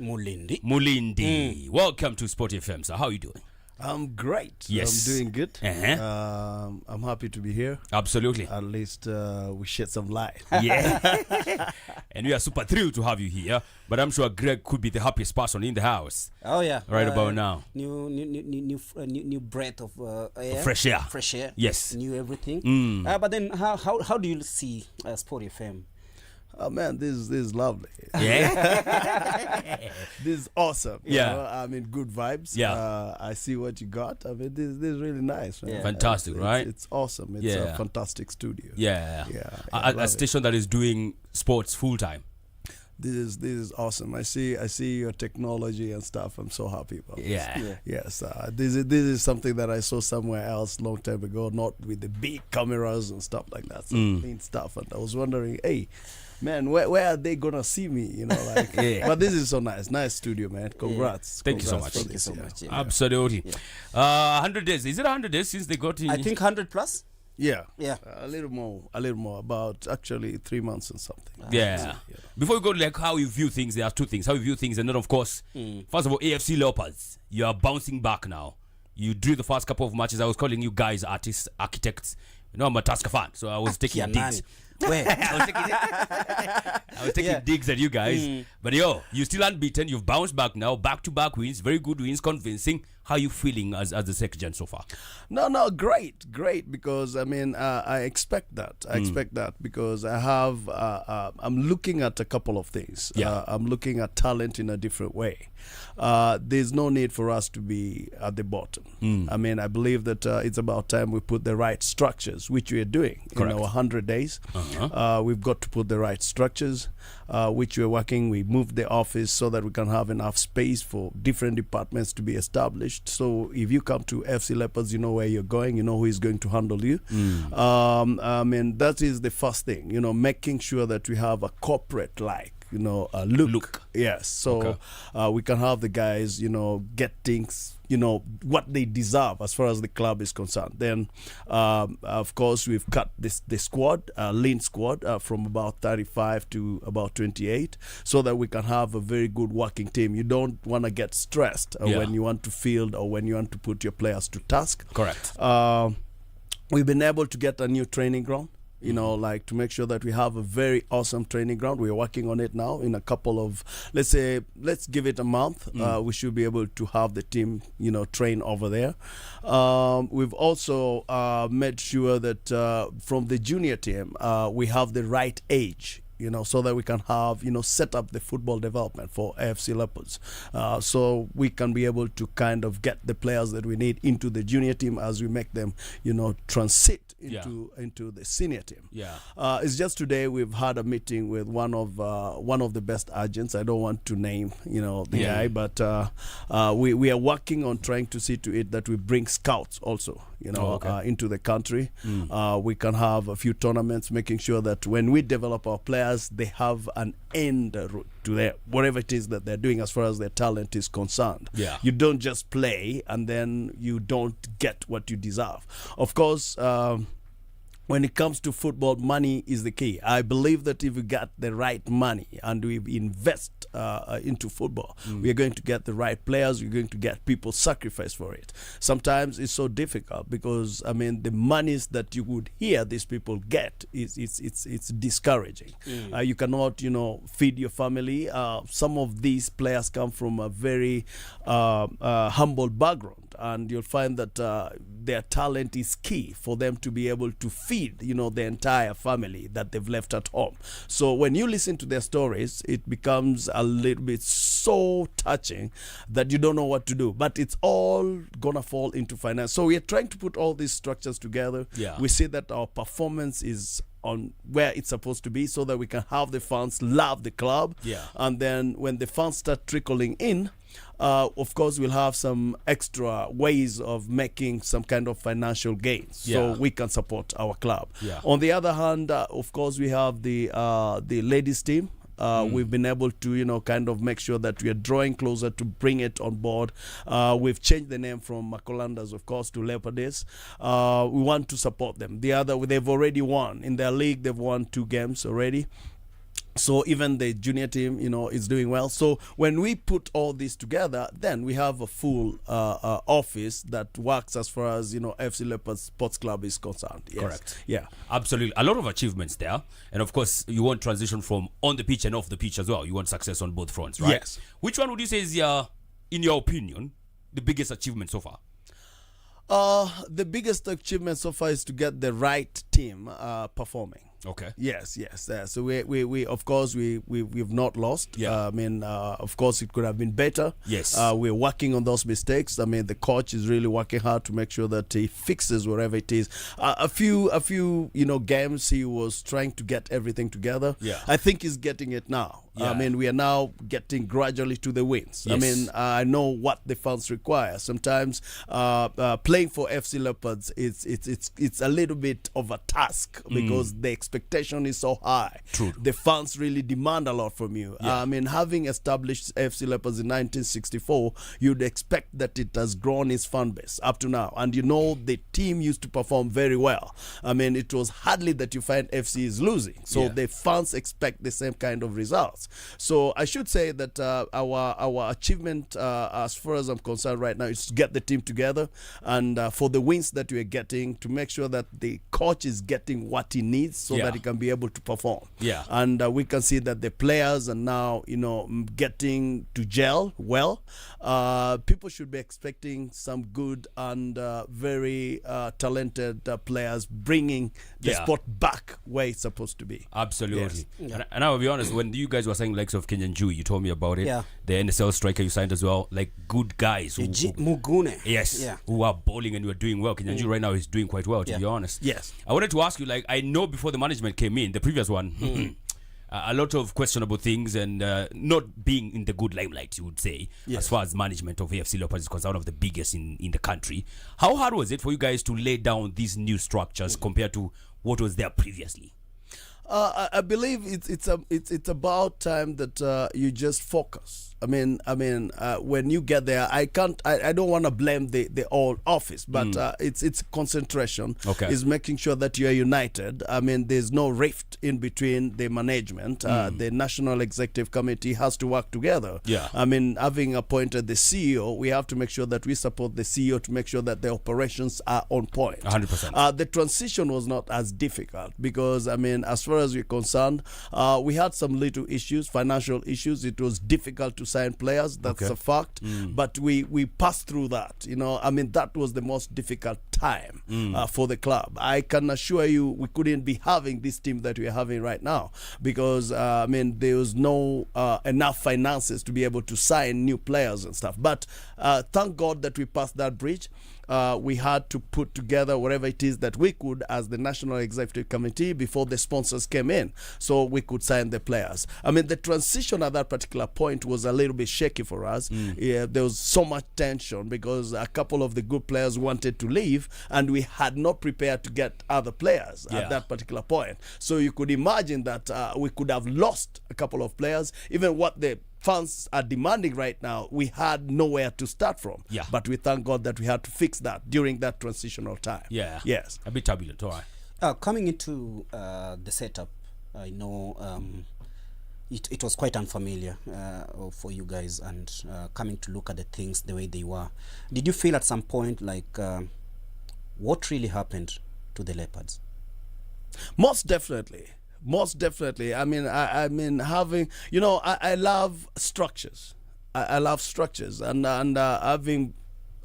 Mulindi. Welcome to SportyFM. So how are you doing? I'm great. Yes. I'm doing good. I'm happy to be here. Absolutely. At least we shed some light. Yeah. And we are super thrilled to have you here. But I'm sure Greg could be the happiest person in the house. Oh yeah. Right about now. New breath of air. Fresh air. Fresh air. Yes. New everything. But then how do you see SportyFM? Oh man, this is lovely. Yeah. This is awesome. Yeah. You know? I mean, good vibes. Yeah. I see what you got. I mean, this is really nice. Man. Yeah. Fantastic, right? It's awesome. It's a fantastic studio. Yeah. Yeah. A station that is doing sports full time. This is awesome. I see your technology and stuff. I'm so happy about it. Yeah. Yes. This is something that I saw somewhere else long time ago, not with the big cameras and stuff like that. Some clean stuff. And I was wondering, hey, man, where are they gonna see me? You know, like. But this is so nice studio, man. Congrats. Thank you so much. Thank you so much. Yeah. Absolutely. 100 days. Is it 100 days since they got in? I think 100 plus. Yeah. A little more. About actually 3 months and something. Yeah. Before we go, like how you view things, there are two things. How you view things, and then of course, first of all, AFC Leopards. You are bouncing back now. You drew the first couple of matches. I was calling you guys artists, architects. You know, I'm a Tusker fan, so I was taking digs. Where? I was taking digs at you guys. But you still unbeaten. You've bounced back now. Back-to-back wins. Very good wins. Convincing. How are you feeling as the second so far? No, great. Because I mean, I expect that. I expect that because I have. I'm looking at a couple of things. Yeah. I'm looking at talent in a different way. There's no need for us to be at the bottom. I mean, I believe that it's about time we put the right structures, which we are doing. Correct. In our 100 days. We've got to put the right structures, which we're working. We moved the office so that we can have enough space for different departments to be established. So if you come to FC Leopards, you know where you're going, you know who is going to handle you. I mean, that is the first thing, you know, making sure that we have a corporate look. Yes. So we can have the guys, you know, get things, you know, what they deserve as far as the club is concerned. Then, of course, we've cut the squad, lean squad, from about 35 to about 28, so that we can have a very good working team. You don't want to get stressed when you want to field or when you want to put your players to task. Correct. We've been able to get a new training ground. You know, like to make sure that we have a very awesome training ground. We're working on it now. In a couple of, let's give it a month. We should be able to have the team, you know, train over there. We've also made sure that from the junior team, we have the right age, you know, so that we can have, you know, set up the football development for AFC Leopards. So we can be able to kind of get the players that we need into the junior team as we make them, you know, transit into the senior team. It's just today we've had a meeting with one of the best agents. I don't want to name, you know, the guy, but we are working on trying to see to it that we bring scouts also, you know, into the country. We can have a few tournaments, making sure that when we develop our players, they have an end route to whatever it is that they're doing as far as their talent is concerned. You don't just play and then you don't get what you deserve. Of course, when it comes to football, money is the key. I believe that if we get the right money and we invest into football, we are going to get the right players. We're going to get people sacrifice for it. Sometimes it's so difficult because, I mean, the monies that you would hear these people get it's discouraging. You cannot, you know, feed your family. Some of these players come from a very humble background, and you'll find that their talent is key for them to be able to feed, you know, the entire family that they've left at home. So when you listen to their stories, it becomes a little bit so touching that you don't know what to do. But it's all gonna fall into finance. So we are trying to put all these structures together. We see that our performance is on where it's supposed to be, so that we can have the fans love the club. And then when the fans start trickling in, of course we'll have some extra ways of making some kind of financial gains, so we can support our club. On the other hand, of course we have the ladies team. We've been able to, you know, kind of make sure that we are drawing closer to bring it on board. We've changed the name from Macolandas, of course, to Leopards. We want to support them. They've already won in their league. They've won 2 games already. So even the junior team, is doing well. So when we put all this together, then we have a full office that works as far as FC Leopards Sports Club is concerned. Yes. Correct. Yeah. Absolutely. A lot of achievements there. And of course, you want transition from on the pitch and off the pitch as well. You want success on both fronts, right? Yes. Which one would you say is, in your opinion, the biggest achievement so far? The biggest achievement so far is to get the right team performing. Okay. Yes. So we of course we've not lost. Yeah. Of course it could have been better. Yes. We're working on those mistakes. The coach is really working hard to make sure that he fixes whatever it is. A few games he was trying to get everything together. Yeah. I think he's getting it now. Yeah. We are now getting gradually to the wins. Yes. I know what the fans require. Sometimes playing for FC Leopards, it's a little bit of a task because the expectation is so high. True. The fans really demand a lot from you. Yeah. Having established FC Leopards in 1964, you'd expect that it has grown its fan base up to now. And the team used to perform very well. It was hardly that you find FC is losing. So Yeah. the fans expect the same kind of results. So I should say that our achievement, as far as I'm concerned right now, is to get the team together and for the wins that we're getting, to make sure that the coach is getting what he needs so Yeah. that he can be able to perform. Yeah. And we can see that the players are now, getting to gel well. People should be expecting some good and very talented players bringing the Yeah. sport back where it's supposed to be. Absolutely. Yes. And I'll be honest, when you guys were saying likes of Kenyan Jew, you told me about it. Yeah. The NSL striker you signed as well, like good guys. Mugune. Yes. Yeah. Who are bowling and were doing well. Kenyan Jew right now is doing quite well, to Yeah. be honest. Yes. I wanted to ask you, I know before the management came in, the previous one, a lot of questionable things and not being in the good limelight, you would say, Yes. as far as management of AFC Leopards is concerned, one of the biggest in the country. How hard was it for you guys to lay down these new structures compared to what was there previously? I believe it's about time that you just focus. When you get there, I don't want to blame the old office, but it's concentration. Okay. Is making sure that you are united. There's no rift in between the management. The National Executive Committee has to work together. Yeah. Having appointed the CEO, we have to make sure that we support the CEO to make sure that the operations are on point. 100%. The transition was not as difficult because, as far as we're concerned, we had some little issues, financial issues. It was difficult to sign players. That's Okay. a fact. But we passed through that. That was the most difficult time for the club. I can assure you we couldn't be having this team that we are having right now because, there was no enough finances to be able to sign new players and stuff. But thank God that we passed that bridge. We had to put together whatever it is that we could as the National Executive Committee before the sponsors came in so we could sign the players. The transition at that particular point was a little bit shaky for us. Yeah, there was so much tension because a couple of the good players wanted to leave and we had not prepared to get other players Yeah. at that particular point. So you could imagine that we could have lost a couple of players. Even what the fans are demanding right now, we had nowhere to start from. Yeah. But we thank God that we had to fix that during that transitional time. Yeah. Yes. A bit turbulent, all right. Coming into the setup, I know it was quite unfamiliar for you guys, and coming to look at the things the way they were. Did you feel at some point like what really happened to the Leopards? Most definitely. I love structures. I love structures, and having,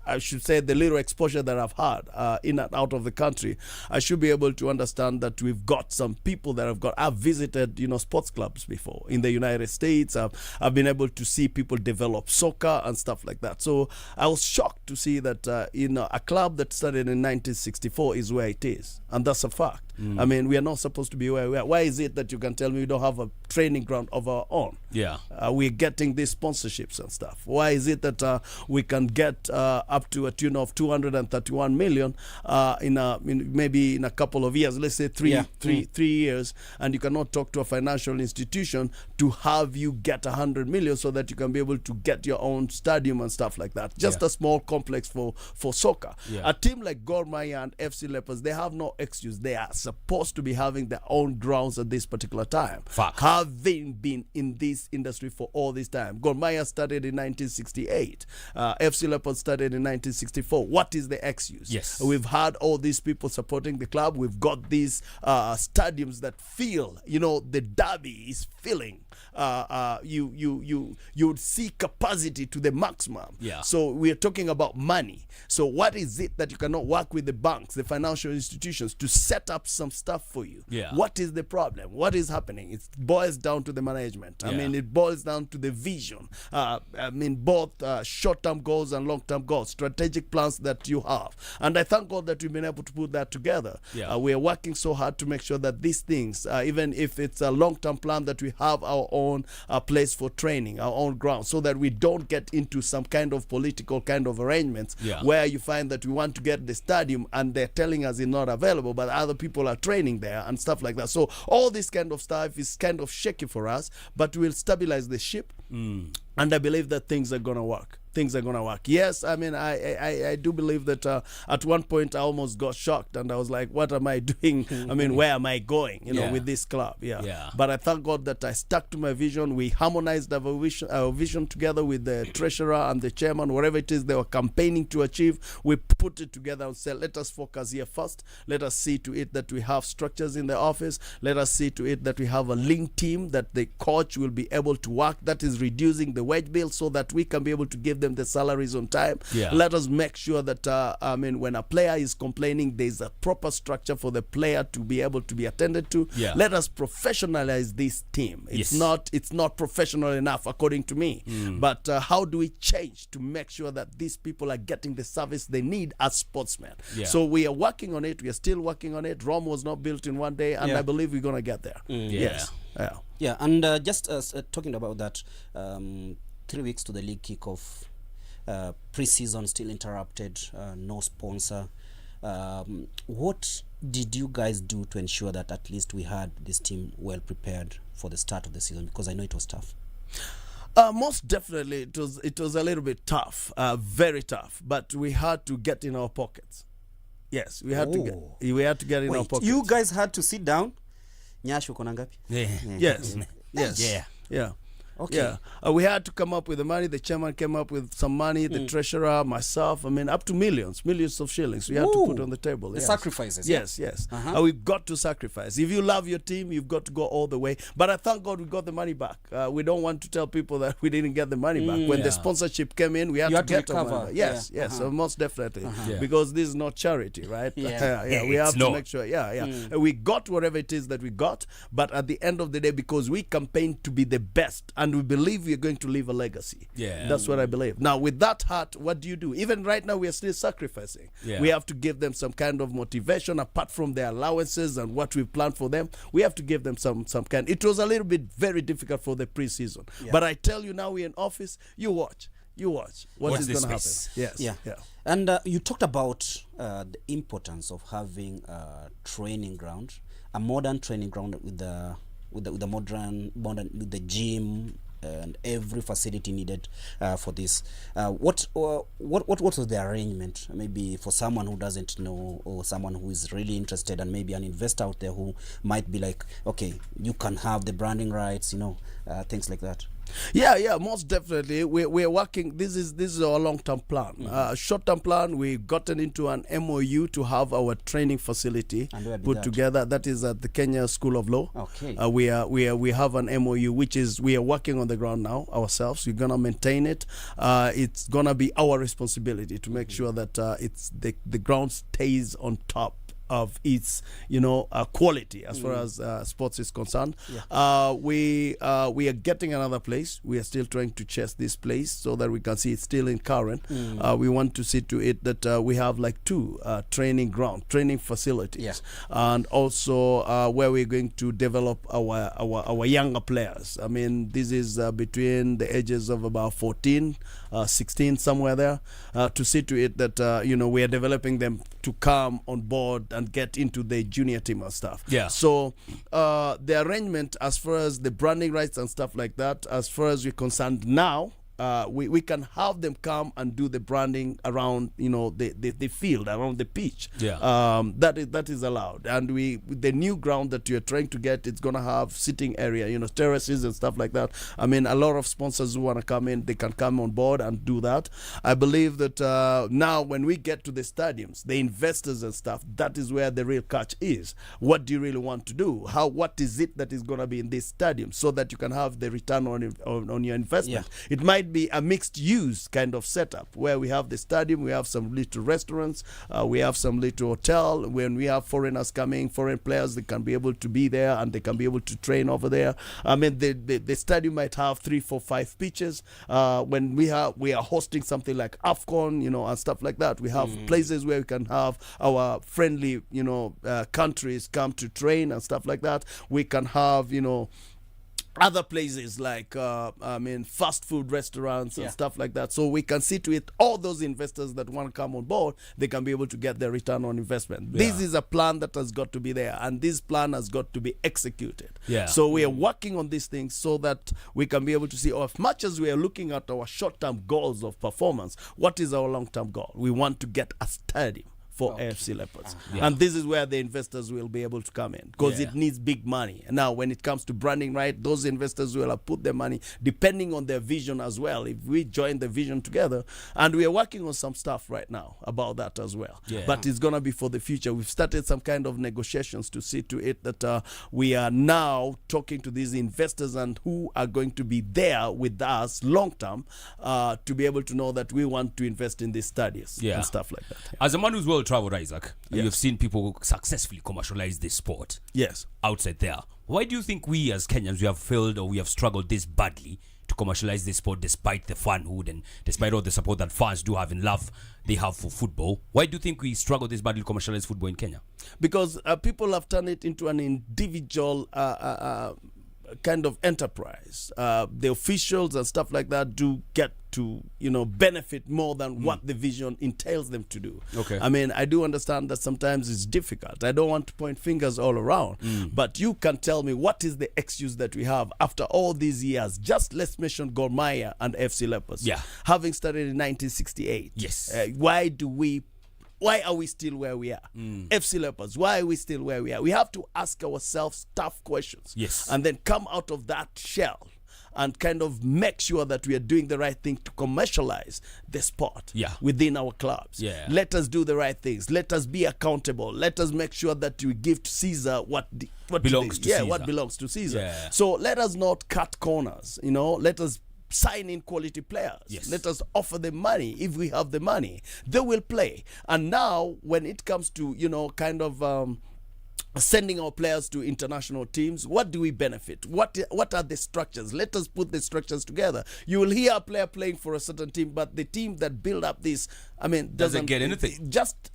I should say, the little exposure that I've had in and out of the country, I should be able to understand that we've got some people that I've visited, sports clubs before in the United States. I've been able to see people develop soccer and stuff like that. So I was shocked to see that, a club that started in 1964 is where it is. And that's a fact. We are not supposed to be where we are. Why is it that you can tell me we don't have a training ground of our own? Yeah. We're getting these sponsorships and stuff. Why is it that we can get up to a tune of 231 million maybe in a couple of years, let's say three years, and you cannot talk to a financial institution to have you get 100 million so that you can be able to get your own stadium and stuff like that. Just a small complex for soccer. Yeah. A team like Gor Mahia and FC Leopards, they have no excuse. They are supposed to be having their own grounds at this particular time. Fact. Having been in this industry for all this time. Gor Mahia started in 1968. FC Leopards started in 1964. What is the excuse? Yes. We've had all these people supporting the club. We've got these stadiums that feel, the derby is filling. You would see capacity to the maximum. Yeah. So we are talking about money. So what is it that you cannot work with the banks, the financial institutions to set up some stuff for you? Yeah. What is the problem? What is happening? It boils down to the management. I Yeah. mean, it boils down to the vision. Both short-term goals and long-term goals, strategic plans that you have. And I thank God that we've been able to put that together. Yeah. We are working so hard to make sure that these things, even if it's a long-term plan, that we have our own place for training, our own ground, so that we don't get into some kind of political kind of arrangements where you find that we want to get the stadium and they're telling us it's not available, but other people are training there and stuff like that. So all this kind of stuff is kind of shaky for us, but we'll stabilize the ship. And I believe that things are going to work. Things are going to work. Yes, I mean, I do believe that at one point I almost got shocked and I was like, what am I doing? I mean, where am I going, with this club? Yeah. But I thank God that I stuck to my vision. We harmonized our vision together with the treasurer and the chairman, whatever it is they were campaigning to achieve. We put it together and said, let us focus here first. Let us see to it that we have structures in the office. Let us see to it that we have a lean team, that the coach will be able to work. That is reducing the wage bill so that we can be able to give them the salaries on time. Let us make sure that when a player is complaining, there's a proper structure for the player to be able to be attended to. Let us professionalize this team. It's not professional enough according to me. But how do we change to make sure that these people are getting the service they need as sportsmen? So we are working on it. We are still working on it. Rome was not built in one day, and I believe we're going to get there. Yes. Yeah, and just talking about that, 3 weeks to the league kickoff, pre-season still interrupted, no sponsor. What did you guys do to ensure that at least we had this team well prepared for the start of the season? Because I know it was tough. Most definitely, it was a little bit tough, very tough. But we had to get in our pockets. Yes, we had to get in our pockets. You guys had to sit down. Nyashu uko na ngapi? Yes. Yeah. Okay. Yeah, we had to come up with the money. The chairman came up with some money. The treasurer, myself, I mean, up to millions of shillings we had to put on the table. The sacrifices. Yes. We've got to sacrifice. If you love your team, you've got to go all the way. But I thank God we got the money back. We don't want to tell people that we didn't get the money back. When the sponsorship came in, we had to get our money back. Yes, so most definitely. Because this is not charity, right? We have to make sure. We got whatever it is that we got. But at the end of the day, because we campaigned to be the best, and we believe we are going to leave a legacy. That's what I believe. Now, with that heart, what do you do? Even right now, we are still sacrificing. We have to give them some kind of motivation apart from their allowances and what we've planned for them. We have to give them some kind. It was a little bit very difficult for the preseason. But I tell you now, we're in office. You watch. What is going to happen? Yes. And you talked about the importance of having a training ground, a modern training ground with the modern with the gym and every facility needed for this. What was the arrangement? Maybe for someone who doesn't know, or someone who is really interested, and maybe an investor out there who might be like, okay, you can have the branding rights, things like that. Yeah, most definitely. We're working. This is our long-term plan. Short-term plan, we've gotten into an MOU to have our training facility put together. That is at the Kenya School of Law. Okay. We have an MOU, which is we are working on the ground now ourselves. We're gonna maintain it. It's gonna be our responsibility to make sure that it's the ground stays on top of its quality as far as sports is concerned. We are getting another place. We are still trying to chase this place so that we can see it's still in current. We want to see to it that we have like 2 training facilities, and also where we're going to develop our younger players. I mean, this is between the ages of about 14, 16, somewhere there, to see to it that we are developing them to come on board and get into the junior team and stuff. So the arrangement as far as the branding rights and stuff like that, as far as we're concerned now, we can have them come and do the branding around, the field, around the pitch. That is allowed. And the new ground that you're trying to get, it's going to have sitting area, terraces and stuff like that. I mean, a lot of sponsors who want to come in, they can come on board and do that. I believe that now when we get to the stadiums, the investors and stuff, that is where the real catch is. What do you really want to do? What is it that is going to be in this stadium, so that you can have the return on your investment? It might be a mixed use kind of setup where we have the stadium, we have some little restaurants, we have some little hotel. When we have foreigners coming, foreign players, they can be able to be there and they can be able to train over there. I mean, the stadium might have 3, 4, 5 pitches. When we are hosting something like AFCON, and stuff like that, we have places where we can have our friendly, countries come to train and stuff like that. We can have, other places like fast food restaurants and stuff like that. So we can see to it all those investors that want to come on board, they can be able to get their return on investment. This is a plan that has got to be there, and this plan has got to be executed. So we are working on these things so that we can be able to see, as much as we are looking at our short-term goals of performance, what is our long-term goal? We want to get a stadium for AFC Leopards. And this is where the investors will be able to come in, because it needs big money. Now, when it comes to branding, right, those investors will have put their money depending on their vision as well. If we join the vision together, and we are working on some stuff right now about that as well. But it's going to be for the future. We've started some kind of negotiations to see to it that we are now talking to these investors and who are going to be there with us long term to be able to know that we want to invest in these studies and stuff like that. As a man who's well traveled, Isaac, you've seen people successfully commercialize this sport outside there. Why do you think we as Kenyans, we have failed or we have struggled this badly to commercialize this sport, despite the fanhood and despite all the support that fans do have and love they have for football? Why do you think we struggle this badly to commercialize football in Kenya? Because people have turned it into an individual kind of enterprise. The officials and stuff like that do get to benefit more than what the vision entails them to do. I mean, I do understand that sometimes it's difficult. I don't want to point fingers all around, but you can tell me what is the excuse that we have after all these years. Just let's mention Gor Mahia and FC Leopards, having started in 1968. Why are we still where we are? FC Leopards, why are we still where we are? We have to ask ourselves tough questions. And then come out of that shell and kind of make sure that we are doing the right thing to commercialize the sport within our clubs. Let us do the right things. Let us be accountable. Let us make sure that we give to Caesar what belongs to Caesar. What belongs to Caesar. So let us not cut corners. Let us sign in quality players. Let us offer them money. If we have the money, they will play. And now when it comes to sending our players to international teams, what do we benefit? What are the structures? Let us put the structures together. You will hear a player playing for a certain team, but the team that build up this, doesn't get anything. Just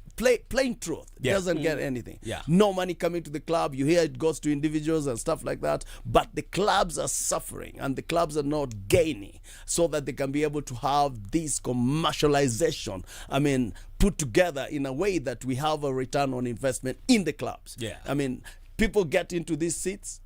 plain truth. Doesn't get anything. No money coming to the club. You hear it goes to individuals and stuff like that, but the clubs are suffering and the clubs are not gaining, so that they can be able to have this commercialization put together in a way that we have a return on investment in the clubs. People get into these seats.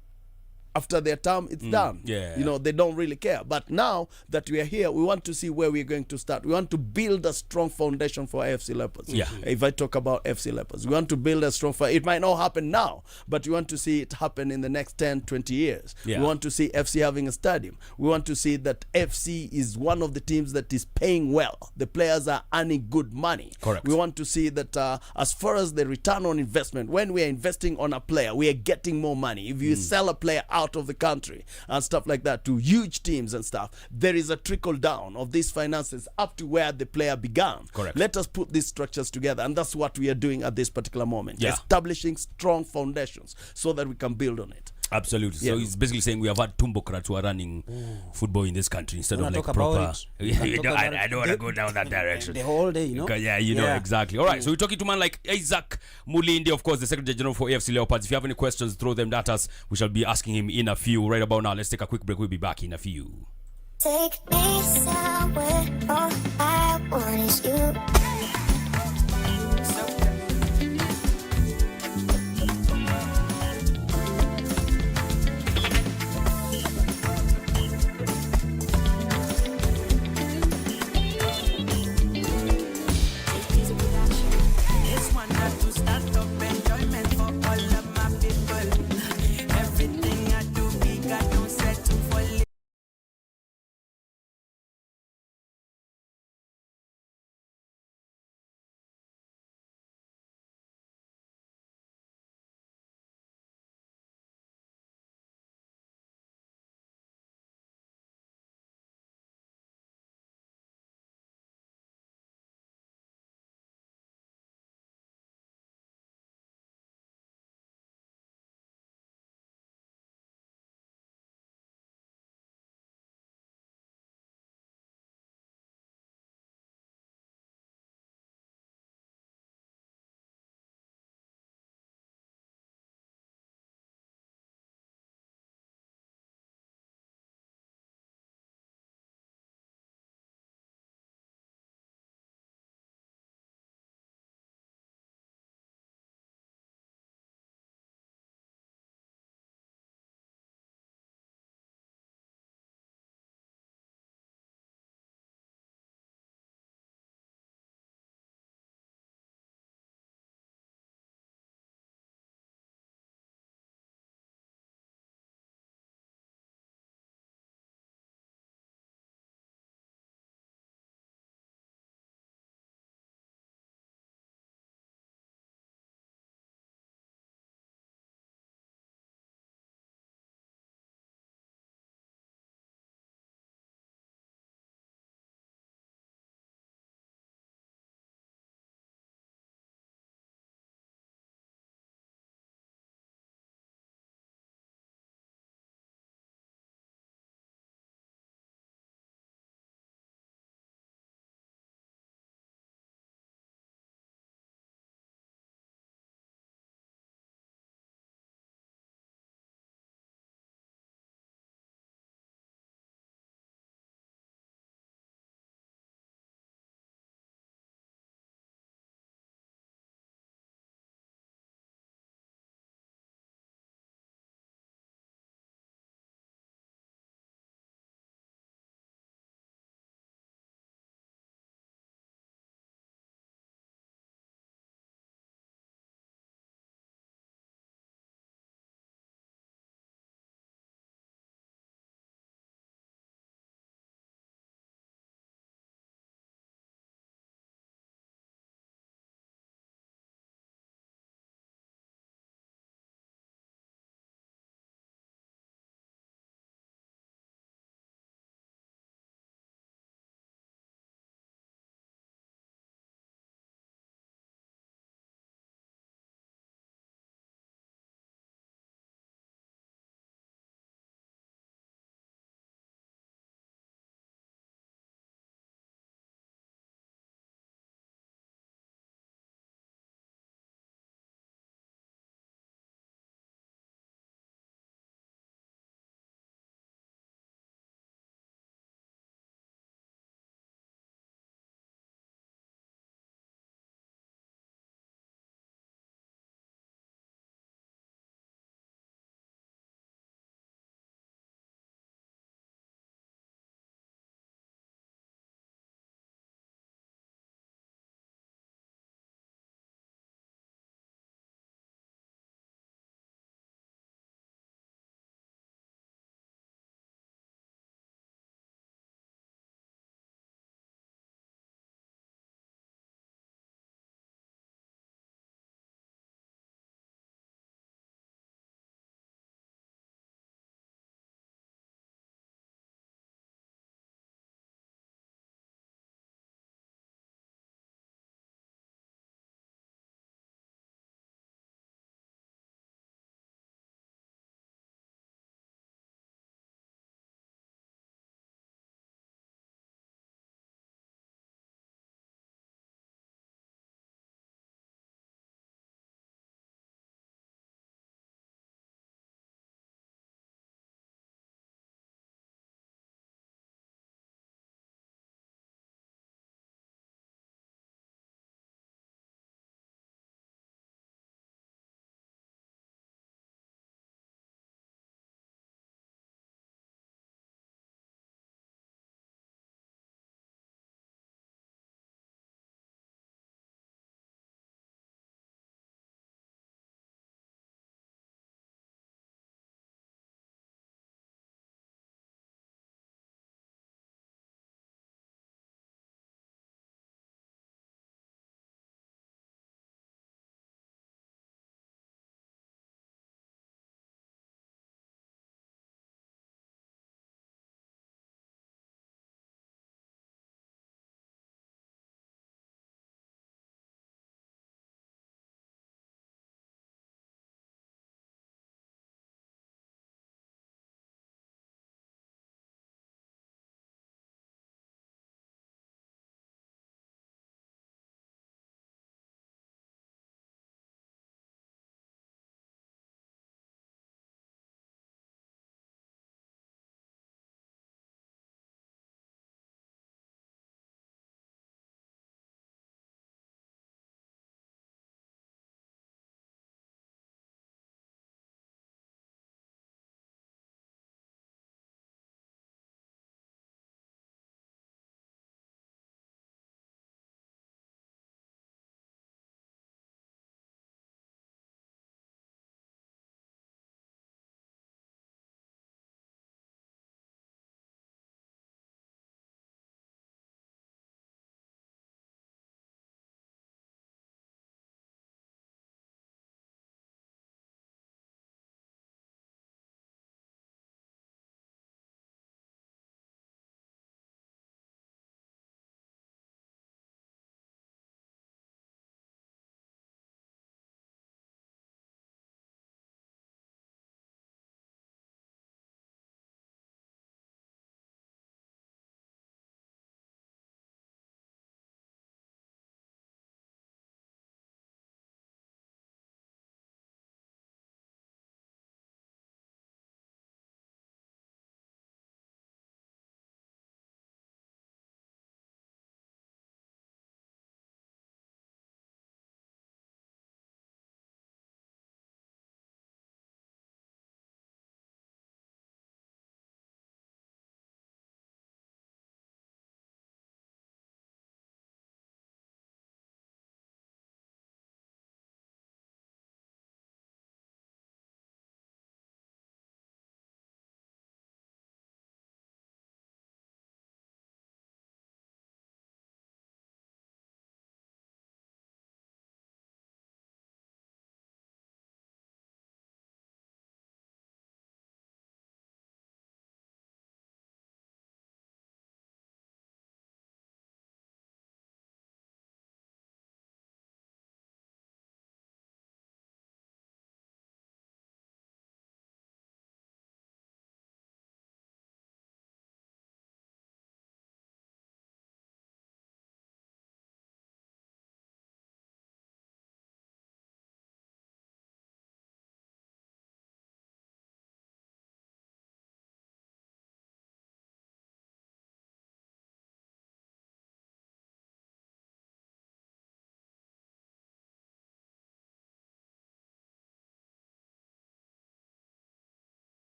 After their term, it's done. They don't really care. But now that we are here, we want to see where we're going to start. We want to build a strong foundation for AFC Leopards. If I talk about FC Leopards, we want to build a strong foundation. It might not happen now, but we want to see it happen in the next 10, 20 years. We want to see FC having a stadium. We want to see that FC is one of the teams that is paying well. The players are earning good money. We want to see that as far as the return on investment, when we are investing on a player, we are getting more money. If you sell a player out of the country and stuff like that to huge teams and stuff, there is a trickle down of these finances up to where the player began. Let us put these structures together, and that's what we are doing at this particular moment. Establishing strong foundations so that we can build on it. Absolutely. So he's basically saying we have had Tumbokrats who are running football in this country instead of like proper. I don't want to go down that direction. The whole day, exactly. All right. So we're talking to a man like Isaac Mulindi, of course, the Secretary General for AFC Leopards. If you have any questions, throw them at us. We shall be asking him in a few. Right about now, let's take a quick break. We'll be back in a few. Take me somewhere, all I want is you.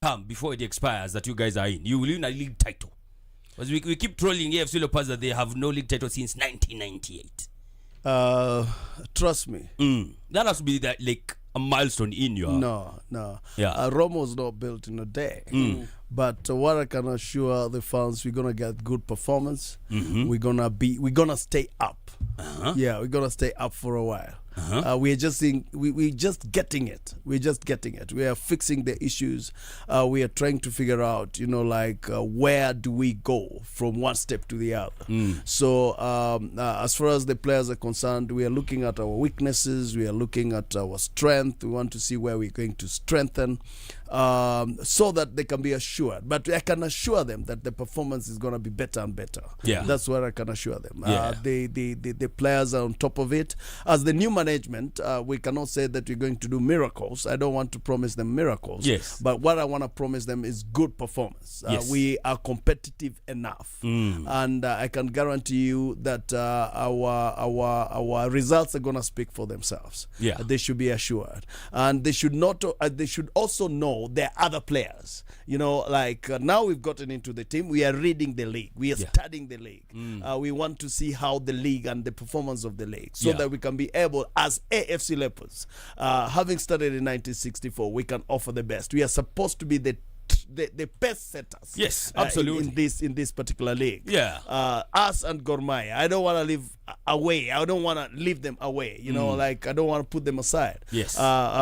come before it expires that you guys are in? You will win a league title. Because we keep trolling AFC Leopards that they have no league title since 1998. Trust me. That has to be that like a milestone in your. No. Yeah. Rome was not built in a day. But what I can assure the fans, we're gonna get good performance. We're gonna stay up. Yeah, we're gonna stay up for a while. We're just we're just getting it. We're just getting it. We are fixing the issues. We are trying to figure out, where do we go from one step to the other. So as far as the players are concerned, we are looking at our weaknesses. We are looking at our strength. We want to see where we're going to strengthen, so that they can be assured. But I can assure them that the performance is going to be better and better. Yeah, that's what I can assure them. Yeah. The players are on top of it. As the new management, we cannot say that we're going to do miracles. I don't want to promise them miracles. Yes. But what I want to promise them is good performance. Yes. We are competitive enough, and I can guarantee you that our results are going to speak for themselves. Yeah. They should be assured, and they should not. They should also know there are other players. Now we've gotten into the team. We are reading the league. We are studying the league. We want to see how the league and the performance of the league, so that we can be able, as AFC Leopards, having started in 1964, we can offer the best. We are supposed to be the best setters. Yes, absolutely. In this particular league. Yeah. Us and Gormaya. I don't want to live away. I don't want to leave them away. I don't want to put them aside. Yes.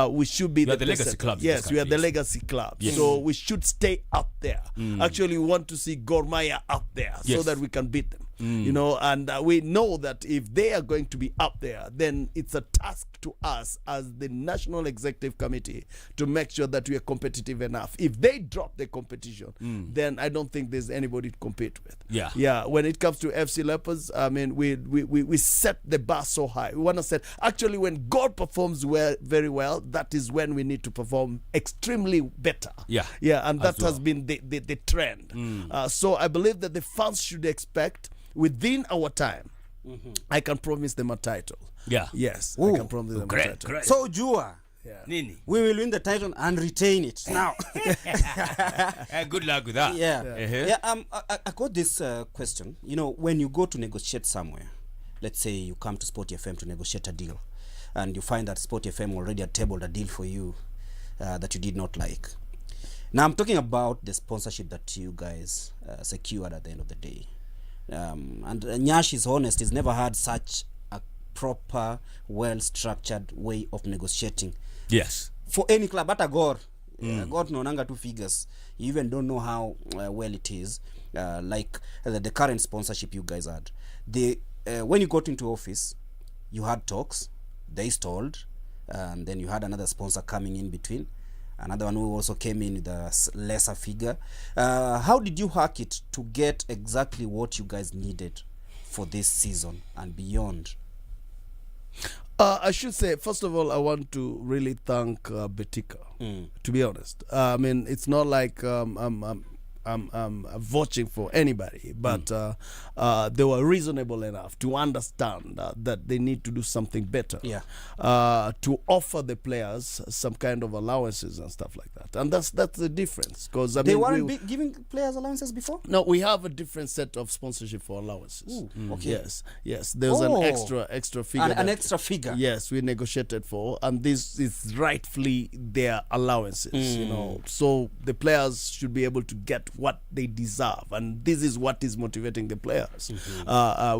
We should be the best legacy setter. club. Yes, we are the legacy club. Yes. So we should stay up there. Actually, we want to see Gormaya up there, so that we can beat them. And we know that if they are going to be up there, then it's a task to us as the National Executive Committee to make sure that we are competitive enough. If they drop the competition, then I don't think there's anybody to compete with. Yeah. When it comes to FC Leopards, I mean, we set the bar so high. We want to set, actually, when God performs very well, that is when we need to perform extremely better. Yeah, and that has been the trend. So I believe that the fans should expect, within our time, I can promise them a title. Yes. I can promise them a title. Great. So Jua, Nini? we will win the title and retain it now. Good luck with that. I got this question. When you go to negotiate somewhere, let's say you come to SportyFM to negotiate a deal, and you find that SportyFM already had tabled a deal for you that you did not like. Now I'm talking about the sponsorship that you guys secured at the end of the day. And Nyash is honest, he's never had such a proper, well-structured way of negotiating. Yes. For any club, but Agor tunaonanga two figures. You even don't know how well it is. Like the current sponsorship you guys had. When you got into office, you had talks, they stalled, and then you had another sponsor coming in between. Another one who also came in with a lesser figure. How did you hack it to get exactly what you guys needed for this season and beyond? I should say, first of all, I want to really thank Betika, to be honest. I mean, it's not like I'm vouching for anybody, but they were reasonable enough to understand that they need to do something better, to offer the players some kind of allowances and stuff like that. And that's the difference, because they weren't giving players allowances before. No, we have a different set of sponsorship for allowances. Okay. Yes. There's an extra figure. An extra figure. Yes, we negotiated for, and this is rightfully their allowances. So the players should be able to get what they deserve, and this is what is motivating the players.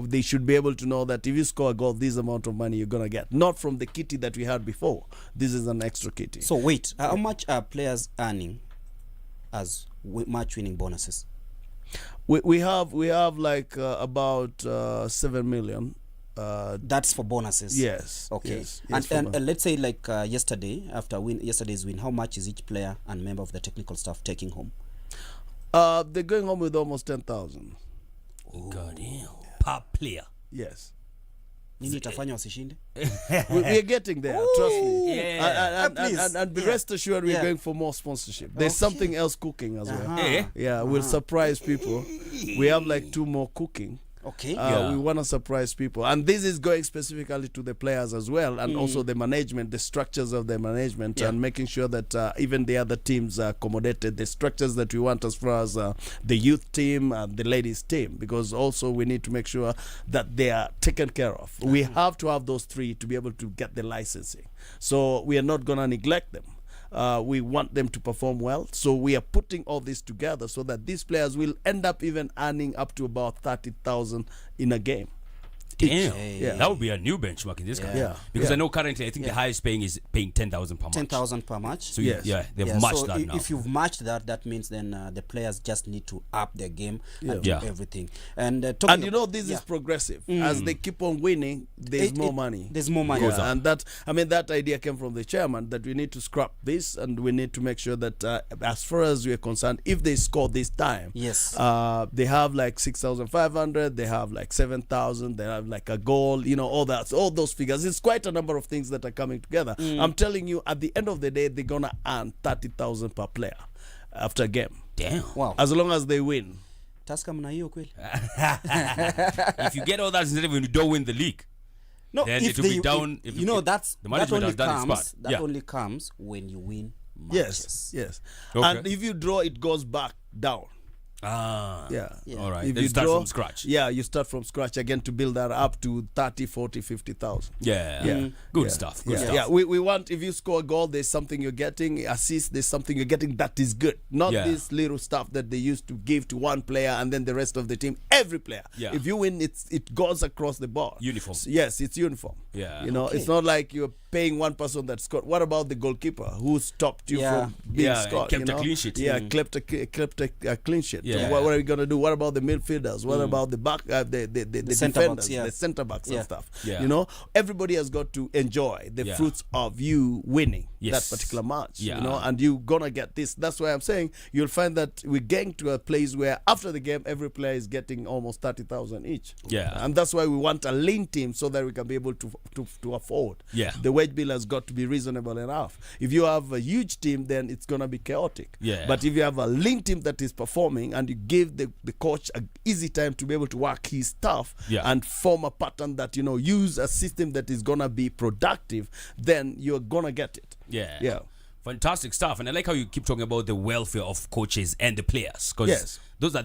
They should be able to know that if you score a goal, this amount of money you're gonna get, not from the kitty that we had before. This is an extra kitty. So wait, how much are players earning as match winning bonuses? We have like about 7 million. That's for bonuses. Yes. Okay. Yes, and let's say like yesterday's win, how much is each player and member of the technical staff taking home? They're going home with almost 10,000. God damn. Per player. Yes. Nini itafanya wasishinde? We're getting there. Trust me. Yeah. And be rest assured, we're going for more sponsorship. There's something else cooking as well. Yeah, we'll surprise people. We have like 2 more cooking. Okay. Yeah. We want to surprise people, and this is going specifically to the players as well, and also the management, the structures of the management, and making sure that even the other teams are accommodated, the structures that we want as far as the youth team and the ladies team, because also we need to make sure that they are taken care of. We have to have those three to be able to get the licensing, so we are not going to neglect them. We want them to perform well, so we are putting all this together so that these players will end up even earning up to about 30,000 in a game. Damn. Yeah. That would be a new benchmark in this country. Yeah. Because Yeah. I know currently, I think the highest paying is paying 10,000 per match. 10,000 per match. So Yes. they've Yeah, matched so that now. if you've matched that, that means then the players just need to up their game and do Yeah. everything. And talking And you know, this is progressive. As they keep on winning, there's more money. There's more money. Yeah, and that, I mean, that idea came from the chairman that we need to scrap this, and we need to make sure that as far as we are concerned, if they score this time, Yes. they have like 6,500, they have like 7,000, they have like a goal, you know, all that, all those figures. It's quite a number of things that are coming together. I'm telling you, at the end of the day, they're gonna earn 30,000 per player after a game, Damn. Wow. as long as they win. Tusker mna hiyo kweli? If you get all that instead of when you don't win the league, No, then if it will they, be down. you know, that's the that management only has done its comes. part. That Yeah. only comes when you win Yes, matches. yes. Okay. And if you draw, it goes back down. Ah. Yeah. All right. If Then you start draw from scratch. Yeah, you start from scratch again to build that up to 30, 40, 50,000. Yeah. Yeah. Good Yeah. stuff. Good Yeah, stuff. yeah. We want, if you score a goal, there's something you're getting. Assist, there's something you're getting that is good. Not Yeah. this little stuff that they used to give to one player and then the rest of the team. Every player. Yeah. If you win, it goes across the board. Uniform. Yes, it's uniform. Yeah. You know, it's not like you're paying one person that scored. What about the goalkeeper who stopped you Yeah. from being Yeah, scored? kept you a know? clean sheet. Yeah, kept a clean sheet. Yeah. What are we gonna do? What about the midfielders? What about the back, the centre defenders, backs, yeah. the centre backs Yeah. and stuff? Yeah. You know, everybody has got to enjoy the Yeah. fruits of you winning Yes. that particular match. Yeah. You know, and you're gonna get this. That's why I'm saying you'll find that we're getting to a place where after the game, every player is getting almost 30,000 each. Yeah. And that's why we want a lean team so that we can be able to afford. Yeah. The wage bill has got to be reasonable enough. If you have a huge team, then it's gonna be chaotic. Yeah. But if you have a lean team that is performing and you give the coach an easy time to be able to work his stuff Yeah. and form a pattern that, you know, use a system that is gonna be productive, then you're gonna get it. Yeah. Yeah. Fantastic stuff. And I like how you keep talking about the welfare of coaches and the players. Because Yes.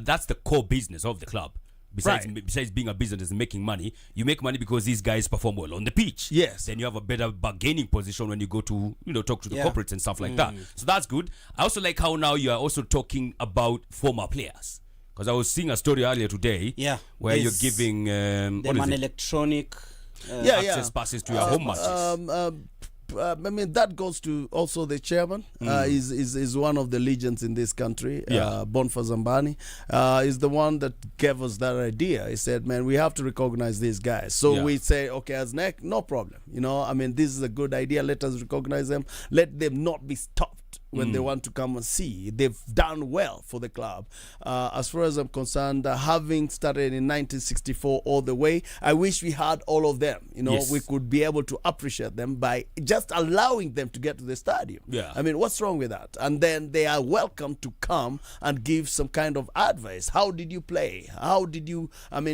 that's the core business of the club. Besides, Right. besides being a business and making money, you make money because these guys perform well on the pitch. Yes. Then you have a better bargaining position when you go to, talk to the Yeah. corporates and stuff like that. So that's good. I also like how now you are also talking about former players. Because I was seeing a story earlier today, Yeah. where you're There's giving Them an electronic. access passes to your home matches. I mean, that goes to also the chairman. Is one of the legends in this country. Yeah. Bonfa Zambani is the one that gave us that idea. He said, "Man, we have to recognize these guys." So Yeah. we say, "Okay, as NEC, no problem. You know, I mean, this is a good idea. Let us recognize them. Let them not be stopped when they want to come and see. They've done well for the club. As far as I'm concerned, having started in 1964 all the way, I wish we had all of them. You know, Yes. we could be able to appreciate them by just allowing them to get to the stadium. Yeah. I mean, what's wrong with that? And then they are welcome to come and give some kind of advice. How did you play? How did you,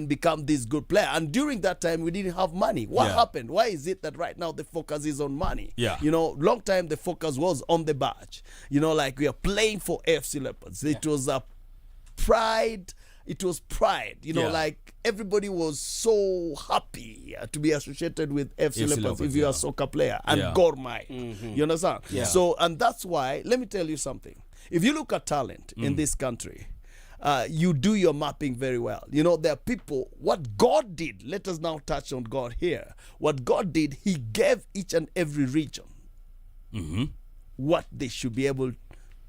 become this good player? And during that time, we didn't have money. What Yeah. happened? Why is it that right now the focus is on money? Yeah. You know, long time the focus was on the badge. You know, like we are playing for AFC Leopards. It was a pride. It was pride. You know, Yeah. like everybody was so happy to be associated with AFC Leopards if you're yeah. a soccer player and Yeah. gourmet. You understand? Yeah. So, and that's why, let me tell you something. If you look at talent in this country, you do your mapping very well. You know, there are people, what God did, let us now touch on God here. What God did, He gave each and every region what they should be able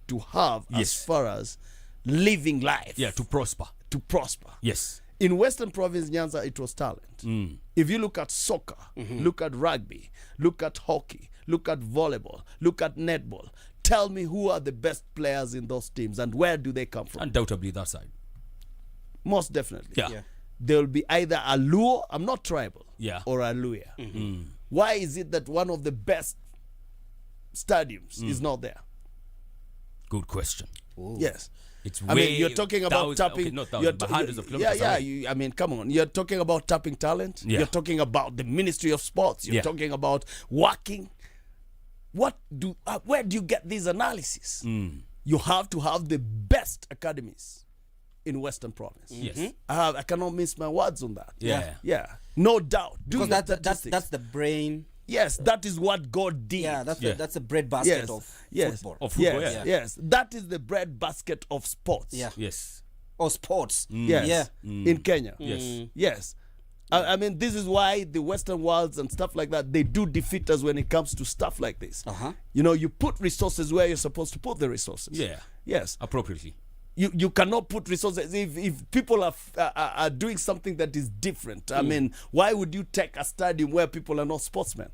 to have as Yes. far as living life. Yeah, to prosper. To prosper. Yes. In Western Province, Nyanza, it was talent. If you look at soccer, look at rugby, look at hockey, look at volleyball, look at netball, tell me who are the best players in those teams and where do they come from? Undoubtedly that side. Most definitely. Yeah. Yeah. There will be either a Luo, I'm not tribal, Yeah. or a Luya. Why is it that one of the best stadiums is not there? Good question. Yes. It's I way mean, you're talking about tapping. Okay, not thousands, you're but ta- hundreds of yeah, kilometers yeah. away. I mean, come on. You're talking about tapping talent. Yeah. You're talking about the Ministry of Sports. You're Yeah. talking about working. Where do you get these analysis? You have to have the best academies in Western Province. Yes. I cannot mince my words on that. Yeah. Yeah. No doubt. Do Because your that's statistics. the brain. Yes, that is what God did. Yeah, that's Yeah. that's the breadbasket yes. of yes. football. Of football, yes. yeah. Yes. That is the breadbasket of sports. Yeah. Yes. Or sports. Yes. Yeah. In Kenya. Yes. Yes. I mean, this is why the Western worlds and stuff like that, they do defeat us when it comes to stuff like this. Uh-huh. You know, you put resources where you're supposed to put the resources. Yeah. Yes. Appropriately. You cannot put resources if people are doing something that is different. I mean, why would you take a stadium where people are not sportsmen?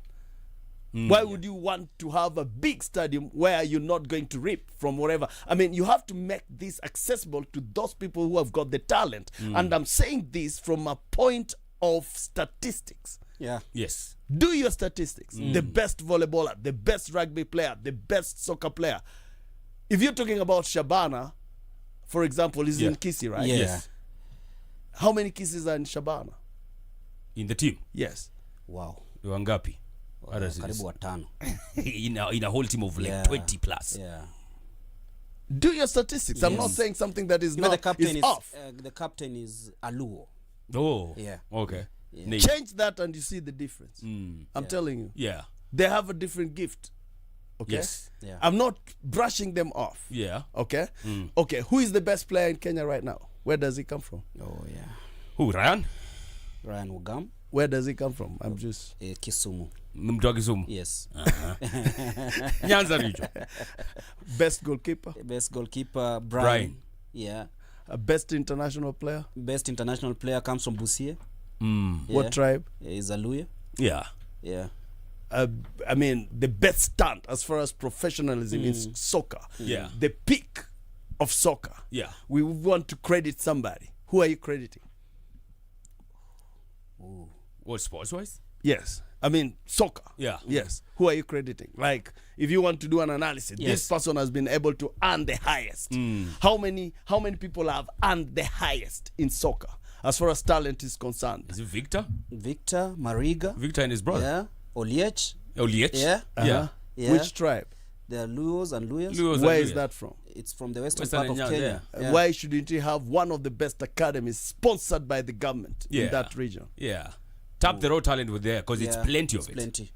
Why would you want to have a big stadium where you're not going to reap from wherever? I mean, you have to make this accessible to those people who have got the talent. And I'm saying this from a point of statistics. Yeah. Yes. Do your statistics. The best volleyballer, the best rugby player, the best soccer player. If you're talking about Shabana, for example, is in Kisi, right? Yeah. Yes. How many Kisis are in Shabana? In the team. Yes. Wow. Wangapi? What is Karibu watano. in a whole team of like Yeah. 20 plus. Yeah. Do your statistics. I'm not saying something that is Even not the captain is off. the captain is Aluo. Oh. Yeah. Okay. Yeah. Nate. Change that and you see the difference. I'm telling you. Yeah. They have a different gift. Okay? Yes. Yeah. I'm not brushing them off. Yeah. Okay? Okay, who is the best player in Kenya right now? Where does he come from? Oh yeah. Who, Ryan? Ryan Wugam, Where does he come from? I'm just Kisumu. Mtu wa Kisumu. Yes. Nyanza region. best goalkeeper, Best goalkeeper Brian. Brian. Yeah. best international player. Best international player comes from Busia. What tribe? Is Aluya. Yeah. Yeah. I mean, the best stunt as far as professionalism in soccer. Yeah. The peak of soccer. Yeah. We want to credit somebody. Who are you crediting? What, sports wise? Yes. I mean, soccer. Yeah. Yes. Who are you crediting? Like, if you want to do an analysis, Yes. this person has been able to earn the highest. How many people have earned the highest in soccer as far as talent is concerned? Is it Victor? Victor Mariga. Victor and his brother. Yeah. Oliech. Oliech? Yeah. Yeah. Yeah. Which tribe? There are Luos and Luyas. Luos and Where is Luyas. that from? It's from the western Western part of Kenya, Kenya. Yeah. Why shouldn't you have one of the best academies sponsored by the government Yeah. in that region? Yeah. Tap the raw talent with there because it's Yeah, plenty of it's it. Plenty.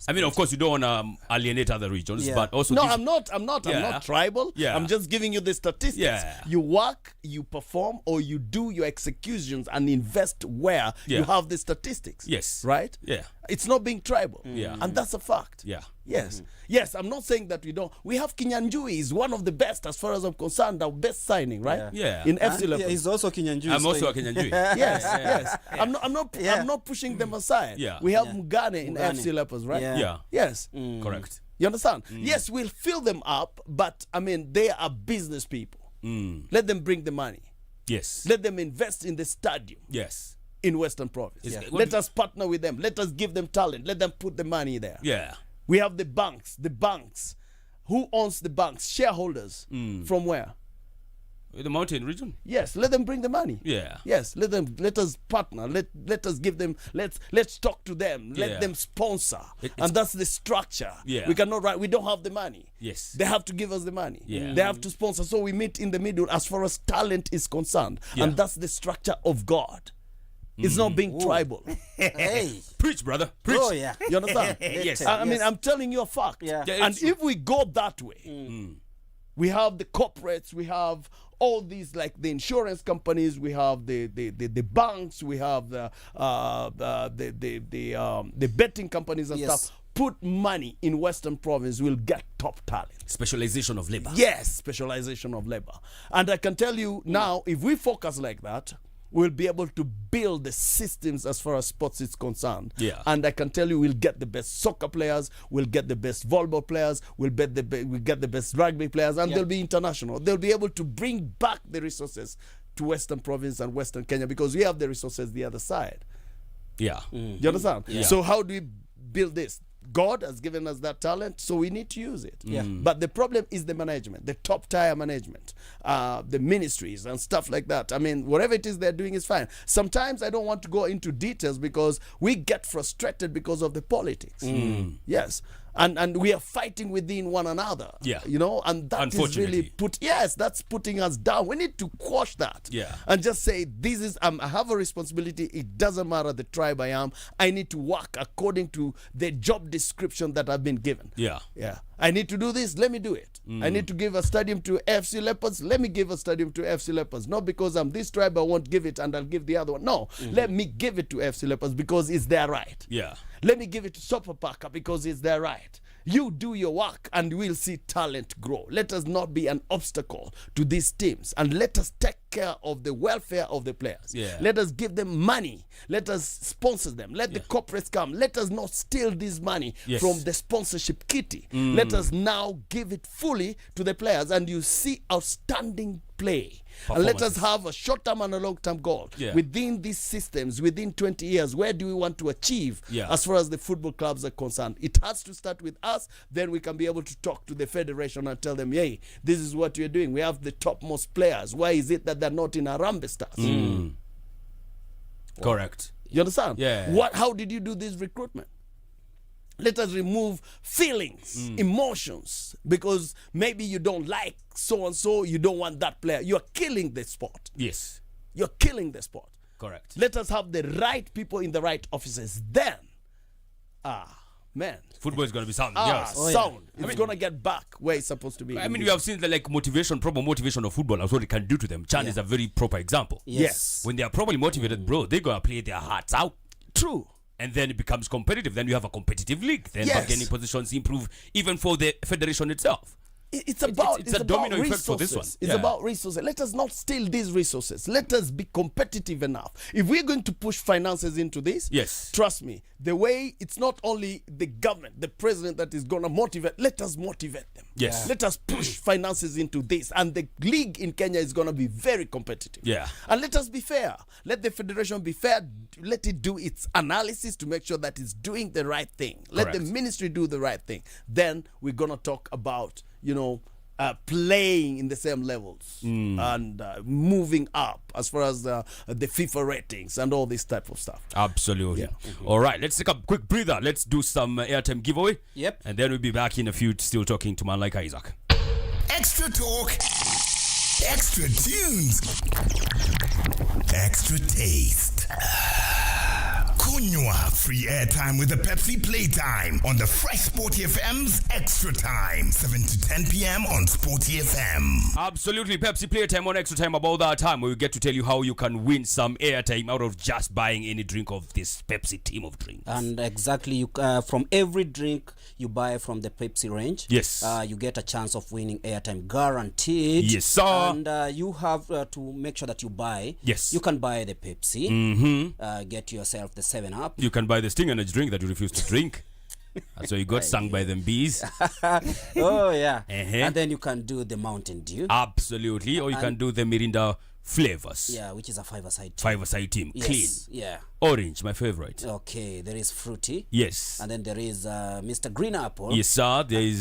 I mean, of course, you don't want to alienate other regions, Yeah. but also No, this- I'm not Yeah. tribal. Yeah. I'm just giving you the statistics. Yeah. You work, you perform, or you do your executions and invest where Yeah. you have the statistics. Yes. Right? Yeah. It's not being tribal. Yeah. And that's a fact. Yeah. Yes. Yes, I'm not saying that we don't. We have Kinyanjui is one of the best as far as I'm concerned, our best signing, right? Yeah. In FC Yeah, Leopards. he's also Kinyanjui. I'm so also he- a Kenyan Jew. Yes, yes. I'm not pushing them aside. Yeah. We have Yeah. Mugane in Mugane. FC Leopards, right? Yeah. Yeah. Yes. Correct. You understand? Yes, we'll fill them up, but I mean, they are business people. Let them bring the money. Yes. Let them invest in the stadium Yes. in Western Province. Yeah. Let us partner with them. Let us give them talent. Let them put the money there. Yeah. We have the banks. The banks. Who owns the banks? Shareholders. From where? The mountain region. Yes, let them bring the money. Yeah. Yes, let us partner. Let us give them. Let's talk to them. Let Yeah. them sponsor. It's- And that's the structure. Yeah. We cannot write. We don't have the money. Yes. They have to give us the money. Yeah. They have to sponsor. So we meet in the middle as far as talent is concerned. Yeah. And that's the structure of God. It's not being tribal. Hey. Preach, brother. Preach. Oh yeah. You understand? Yes. I mean, Yes. I'm telling you a fact. Yeah. Yeah, And it's if we go that way, we have the corporates, we have all these like the insurance companies, we have the banks, we have the betting companies and Yes. stuff. Put money in Western Province, we'll get top talent. Specialization of labor. Yes, specialization of labor. And I can tell you now, if we focus like that, we'll be able to build the systems as far as sports is concerned. Yeah. And I can tell you, we'll get the best soccer players, we'll get the best volleyball players, we'll get the best rugby players, and they'll be international. They'll be able to bring back the resources to Western Province and Western Kenya because we have the resources the other side. Yeah. Do you understand? Yeah. So how do we build this? God has given us that talent, so we need to use it. Yeah. But the problem is the management, the top tier management, the ministries and stuff like that. I mean, whatever it is they're doing is fine. Sometimes I don't want to go into details because we get frustrated because of the politics. Yes. And we are fighting within one another. Yeah. You know, and that is really Unfortunately. that's putting us down. We need to quash that. Yeah. And just say, this is, I have a responsibility. It doesn't matter the tribe I am. I need to work according to the job description that I've been given. Yeah. Yeah. I need to do this, let me do it. I need to give a stadium to AFC Leopards, let me give a stadium to AFC Leopards. Not because I'm this tribe, I won't give it and I'll give the other one. No, let me give it to AFC Leopards because it's their right. Yeah. Let me give it to Super Parker because it's their right. You do your work and we'll see talent grow. Let us not be an obstacle to these teams, and let us take care of the welfare of the players. Yeah. Let us give them money. Let us sponsor them. Let the corporates come. Let us not steal this money from the sponsorship kitty. Let us now give it fully to the players, and you see outstanding play. And let us have a short-term and a long-term goal. Within these systems, within 20 years, where do we want to achieve as far as the football clubs are concerned? It has to start with us. Then we can be able to talk to the federation and tell them, hey, this is what you're doing. We have the topmost players. Why is it that they're not in Harambee Stars? Correct. You understand? Yeah. How did you do this recruitment? Let us remove feelings, emotions, because maybe you don't like so-and-so, you don't want that player. You're killing the sport. Yes. You're killing the sport. Correct. Let us have the right people in the right offices. Then, man. Football is going to be sound. Sound. It's going to get back where it's supposed to be. I mean, we have seen the proper motivation of football. That's what it can do to them. Chan is a very proper example. Yes. When they are properly motivated, bro, they're going to play their hearts out. True. And then it becomes competitive. Then you have a competitive league. Then bargaining positions improve even for the federation itself. It's about it's a domino effect for this one. It's about resources. Let us not steal these resources. Let us be competitive enough. If we're going to push finances into this, trust me, the way it's not only the government, the president that is going to motivate, let us motivate them. Yes. Let us push finances into this. And the league in Kenya is going to be very competitive. Yeah. And let us be fair. Let the federation be fair. Let it do its analysis to make sure that it's doing the right thing. Let the ministry do the right thing. Then we're going to talk about, playing in the same levels and moving up as far as the FIFA ratings and all this type of stuff. Absolutely. All right, let's take a quick breather. Let's do some airtime giveaway. Yep. And then we'll be back in a few, still talking to man like Isaac. Extra talk, extra tunes, extra taste. Kunywa free airtime with the Pepsi Playtime on the Fresh Sporty FM's Extra Time, 7 to 10 p.m. on Sporty FM. Absolutely, Pepsi Playtime on Extra Time. About that time, we get to tell you how you can win some airtime out of just buying any drink of this Pepsi team of drinks. And exactly, you from every drink you buy from the Pepsi range, you get a chance of winning airtime guaranteed. Yes, sir. And you have to make sure that you buy. Yes. You can buy the Pepsi. Get yourself the 7-Up. You can buy the Sting Energy drink that you refuse to drink. And so you got stung by them bees. Oh, yeah. And then you can do the Mountain Dew. Absolutely. Or you can do the Mirinda flavors. Yeah, which is a five-a-side team. Five-a-side team. Yes. Clean. Yeah. Orange, my favorite. Okay, there is Fruity. Yes. And then there is Mr. Green Apple. Yes, sir. There is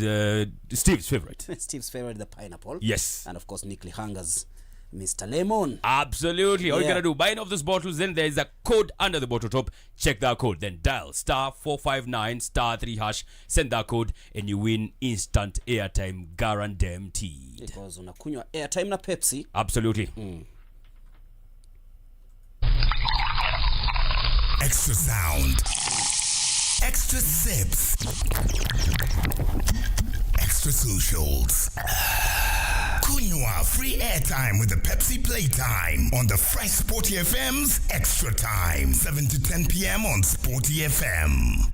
Steve's favorite. Steve's favorite, the pineapple. Yes. And of course, Nick Lihanga's Mr. Lemon. Absolutely. All you gotta do, buy any of these bottles, then there is a code under the bottle top. Check that code. Then dial *459*3#. Send that code and you win instant airtime guaranteed. Because unakunywa airtime na Pepsi. Absolutely. Extra sound, extra sips, extra socials. Kunywa free airtime with the Pepsi Playtime on the Fresh Sporty FM's Extra Time, 7 to 10 p.m. on Sporty FM.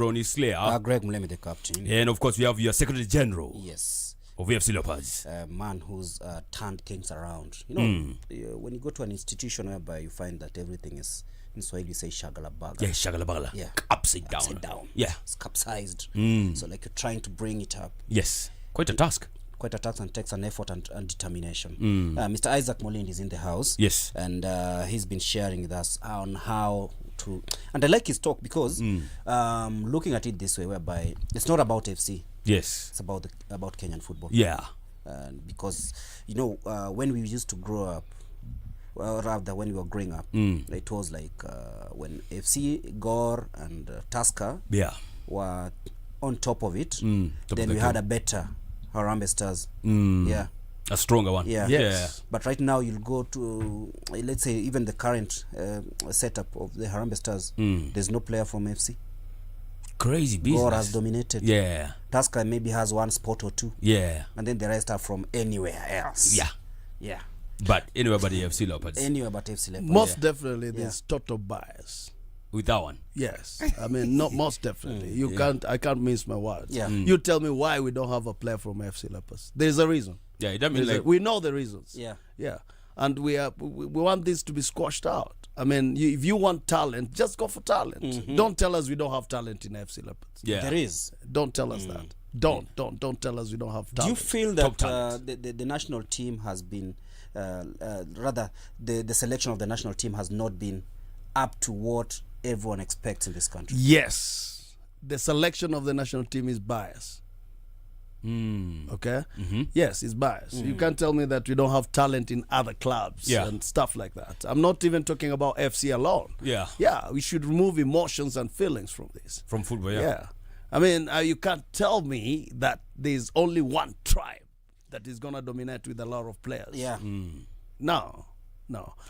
Brony Slayer. Greg Mulemi, the captain. And of course, we have your Secretary General Yes. of AFC Leopards. A man who's turned things around. You know, when you go to an institution whereby you find that everything is, in Swahili we say shagalabaga. Yeah, Shagalabala. Yeah. Upside down. Upside down. Yeah. It's capsized. So like you're trying to bring it up. Yes. Quite a task. Quite a task and takes an effort and determination. Mr. Isaac Mulindi is in the house. Yes. And he's been sharing with us on how to... And I like his talk because looking at it this way, whereby it's not about FC. Yes. It's about about Kenyan football. Yeah. Because, you know, when we used to grow up, well, rather when we were growing up, it was like when FC, Gor, and Tusker Yeah. were on top of it, Top then of the we had game. a better Harambee Stars. Yeah. A stronger one. Yeah. Yes. But right now you'll go to, let's say, even the current setup of the Harambee Stars, there's no player from FC. Crazy business. Gor has dominated. Yeah. Tusker maybe has one spot or two. Yeah. And then the rest are from anywhere else. Yeah. Yeah. But anyway, but the AFC Leopards. Anywhere but FC Leopards. Most definitely, there's total bias. With that one. Yes, I mean, not most definitely. You can't. I can't mince my words. Yeah. You tell me why we don't have a player from FC Leopards. There's a reason. Yeah, it doesn't mean like... We know the reasons. Yeah. Yeah. And we want this to be squashed out. I mean, if you want talent, just go for talent. Don't tell us we don't have talent in FC Leopards. Yeah. There is. Don't tell us that. Don't tell us we don't have talent. Do you feel Top that talent. the national team has been, rather, the selection of the national team has not been up to what everyone expects in this country? Yes, the selection of the national team is biased. Okay. Yes, it's biased. You can't tell me that we don't have talent in other clubs and stuff like that. I'm not even talking about FC alone. Yeah. Yeah, we should remove emotions and feelings from this. From football, yeah. Yeah. I mean, you can't tell me that there's only one tribe that is going to dominate with a lot of players. Yeah. No.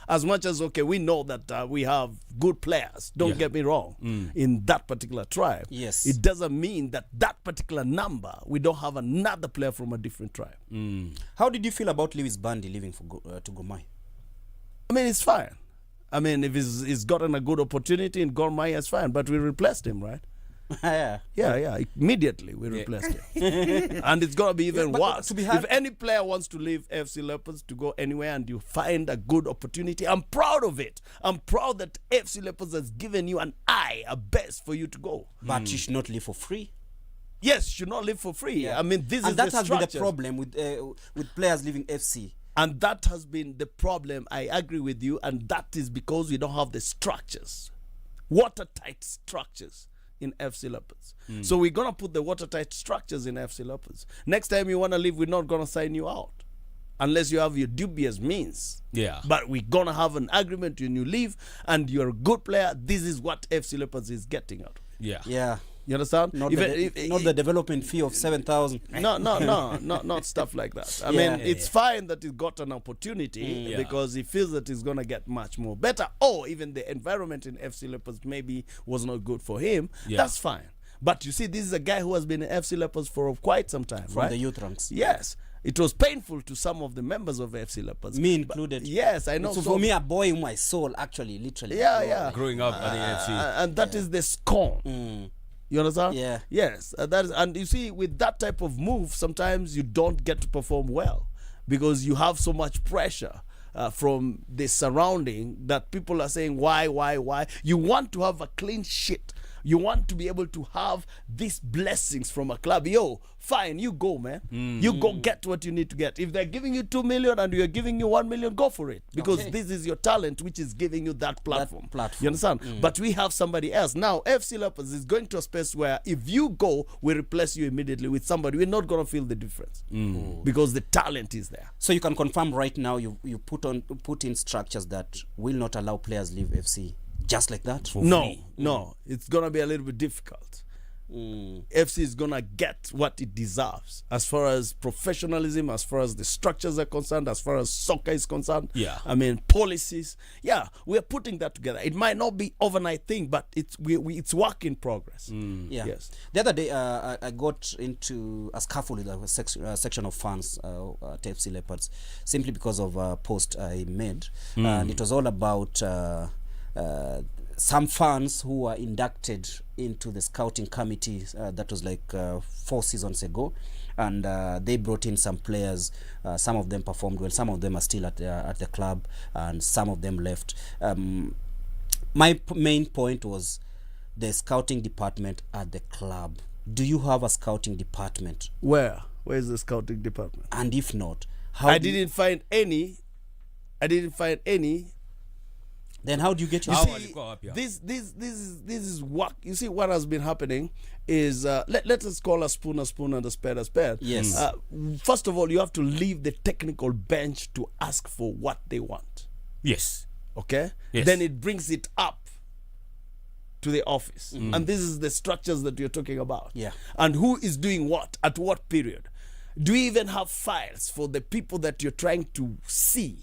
As much as, okay, we know that we have good players, don't get me wrong, in that particular tribe. Yes. It doesn't mean that that particular number, we don't have another player from a different tribe. How did you feel about Lewis Bundy leaving for to Gor Mahia? I mean, it's fine. I mean, if he's gotten a good opportunity in Gor Mahia, it's fine. But we replaced him, right? Yeah. Yeah. Immediately we replaced him. And it's going to be even worse. If any player wants to leave FC Leopards to go anywhere and you find a good opportunity, I'm proud of it. I'm proud that FC Leopards has given you a best for you to go. But you should not live for free. Yes, you should not live for free. Yeah. I mean, this and is that the has been the structures. problem with players leaving FC. And that has been the problem. I agree with you. And that is because we don't have the structures, watertight structures in FC Leopards. So we're going to put the watertight structures in FC Leopards. Next time you want to leave, we're not going to sign you out unless you have your dubious means. Yeah. But we're going to have an agreement when you leave and you're a good player. This is what FC Leopards is getting out. Yeah. Yeah. You understand? Not the development fee of 7,000. No, not stuff like that. I mean, it's fine that he's got an opportunity because he feels that he's going to get much more better. Or even the environment in FC Leopards maybe was not good for him. Yeah. That's fine. But you see, this is a guy who has been in FC Leopards for quite some time, From right? the youth ranks. Yes. It was painful to some of the members of FC Leopards. Me included. Yes, I know. So for me, a boy in my soul, actually, literally. Yeah. Growing up at the AFC. And that is the scorn. You understand? Yeah. Yes. And you see, with that type of move, sometimes you don't get to perform well because you have so much pressure from the surrounding that people are saying, why? You want to have a clean sheet. You want to be able to have these blessings from a club. Yo, fine, you go, man. You go get what you need to get. If they're giving you 2 million and you're giving you 1 million, go for it. Because this is your talent which is giving you that platform. You understand? But we have somebody else. Now, FC Leopards is going to a space where if you go, we replace you immediately with somebody. We're not going to feel the difference. Because the talent is there. So you can confirm right now you put in structures that will not allow players leave FC just like that? No. It's going to be a little bit difficult. FC is going to get what it deserves as far as professionalism, as far as the structures are concerned, as far as soccer is concerned. Yeah. I mean, policies. Yeah, we're putting that together. It might not be overnight thing, but it's work in progress. Yeah. Yes. The other day, I got into a scuffle with a section of fans at FC Leopards simply because of a post I made. And it was all about some fans who were inducted into the scouting committee. That was like 4 seasons ago, and they brought in some players. Some of them performed well. Some of them are still at the club, and some of them left. My main point was the scouting department at the club. Do you have a scouting department? Where is the scouting department? And if not, how I didn't find any. Then how do you get your? How See, walikuwa wapi hao? this is what you see. What has been happening is let us call a spoon and a spade a spade. Yes. First of all, you have to leave the technical bench to ask for what they want. Yes. Okay. Yes. Then it brings it up to the office, and this is the structures that you're talking about. Yeah. And who is doing what at what period? Do you even have files for the people that you're trying to see?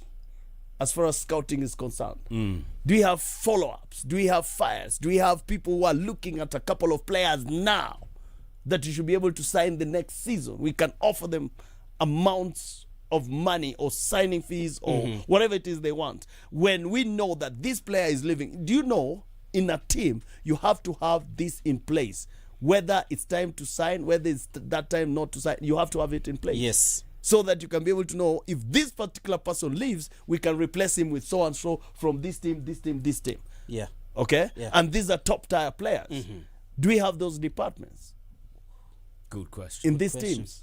As far as scouting is concerned, do we have follow-ups? Do we have files? Do we have people who are looking at a couple of players now that you should be able to sign the next season? We can offer them amounts of money or signing fees or whatever it is they want. When we know that this player is leaving, do you know in a team you have to have this in place? Whether it's time to sign, whether it's that time not to sign, you have to have it in place. Yes. So that you can be able to know if this particular person leaves, we can replace him with so and so from this team, this team, this team. Yeah. Okay? Yeah. And these are top tier players. Do we have those departments Good question. in these teams?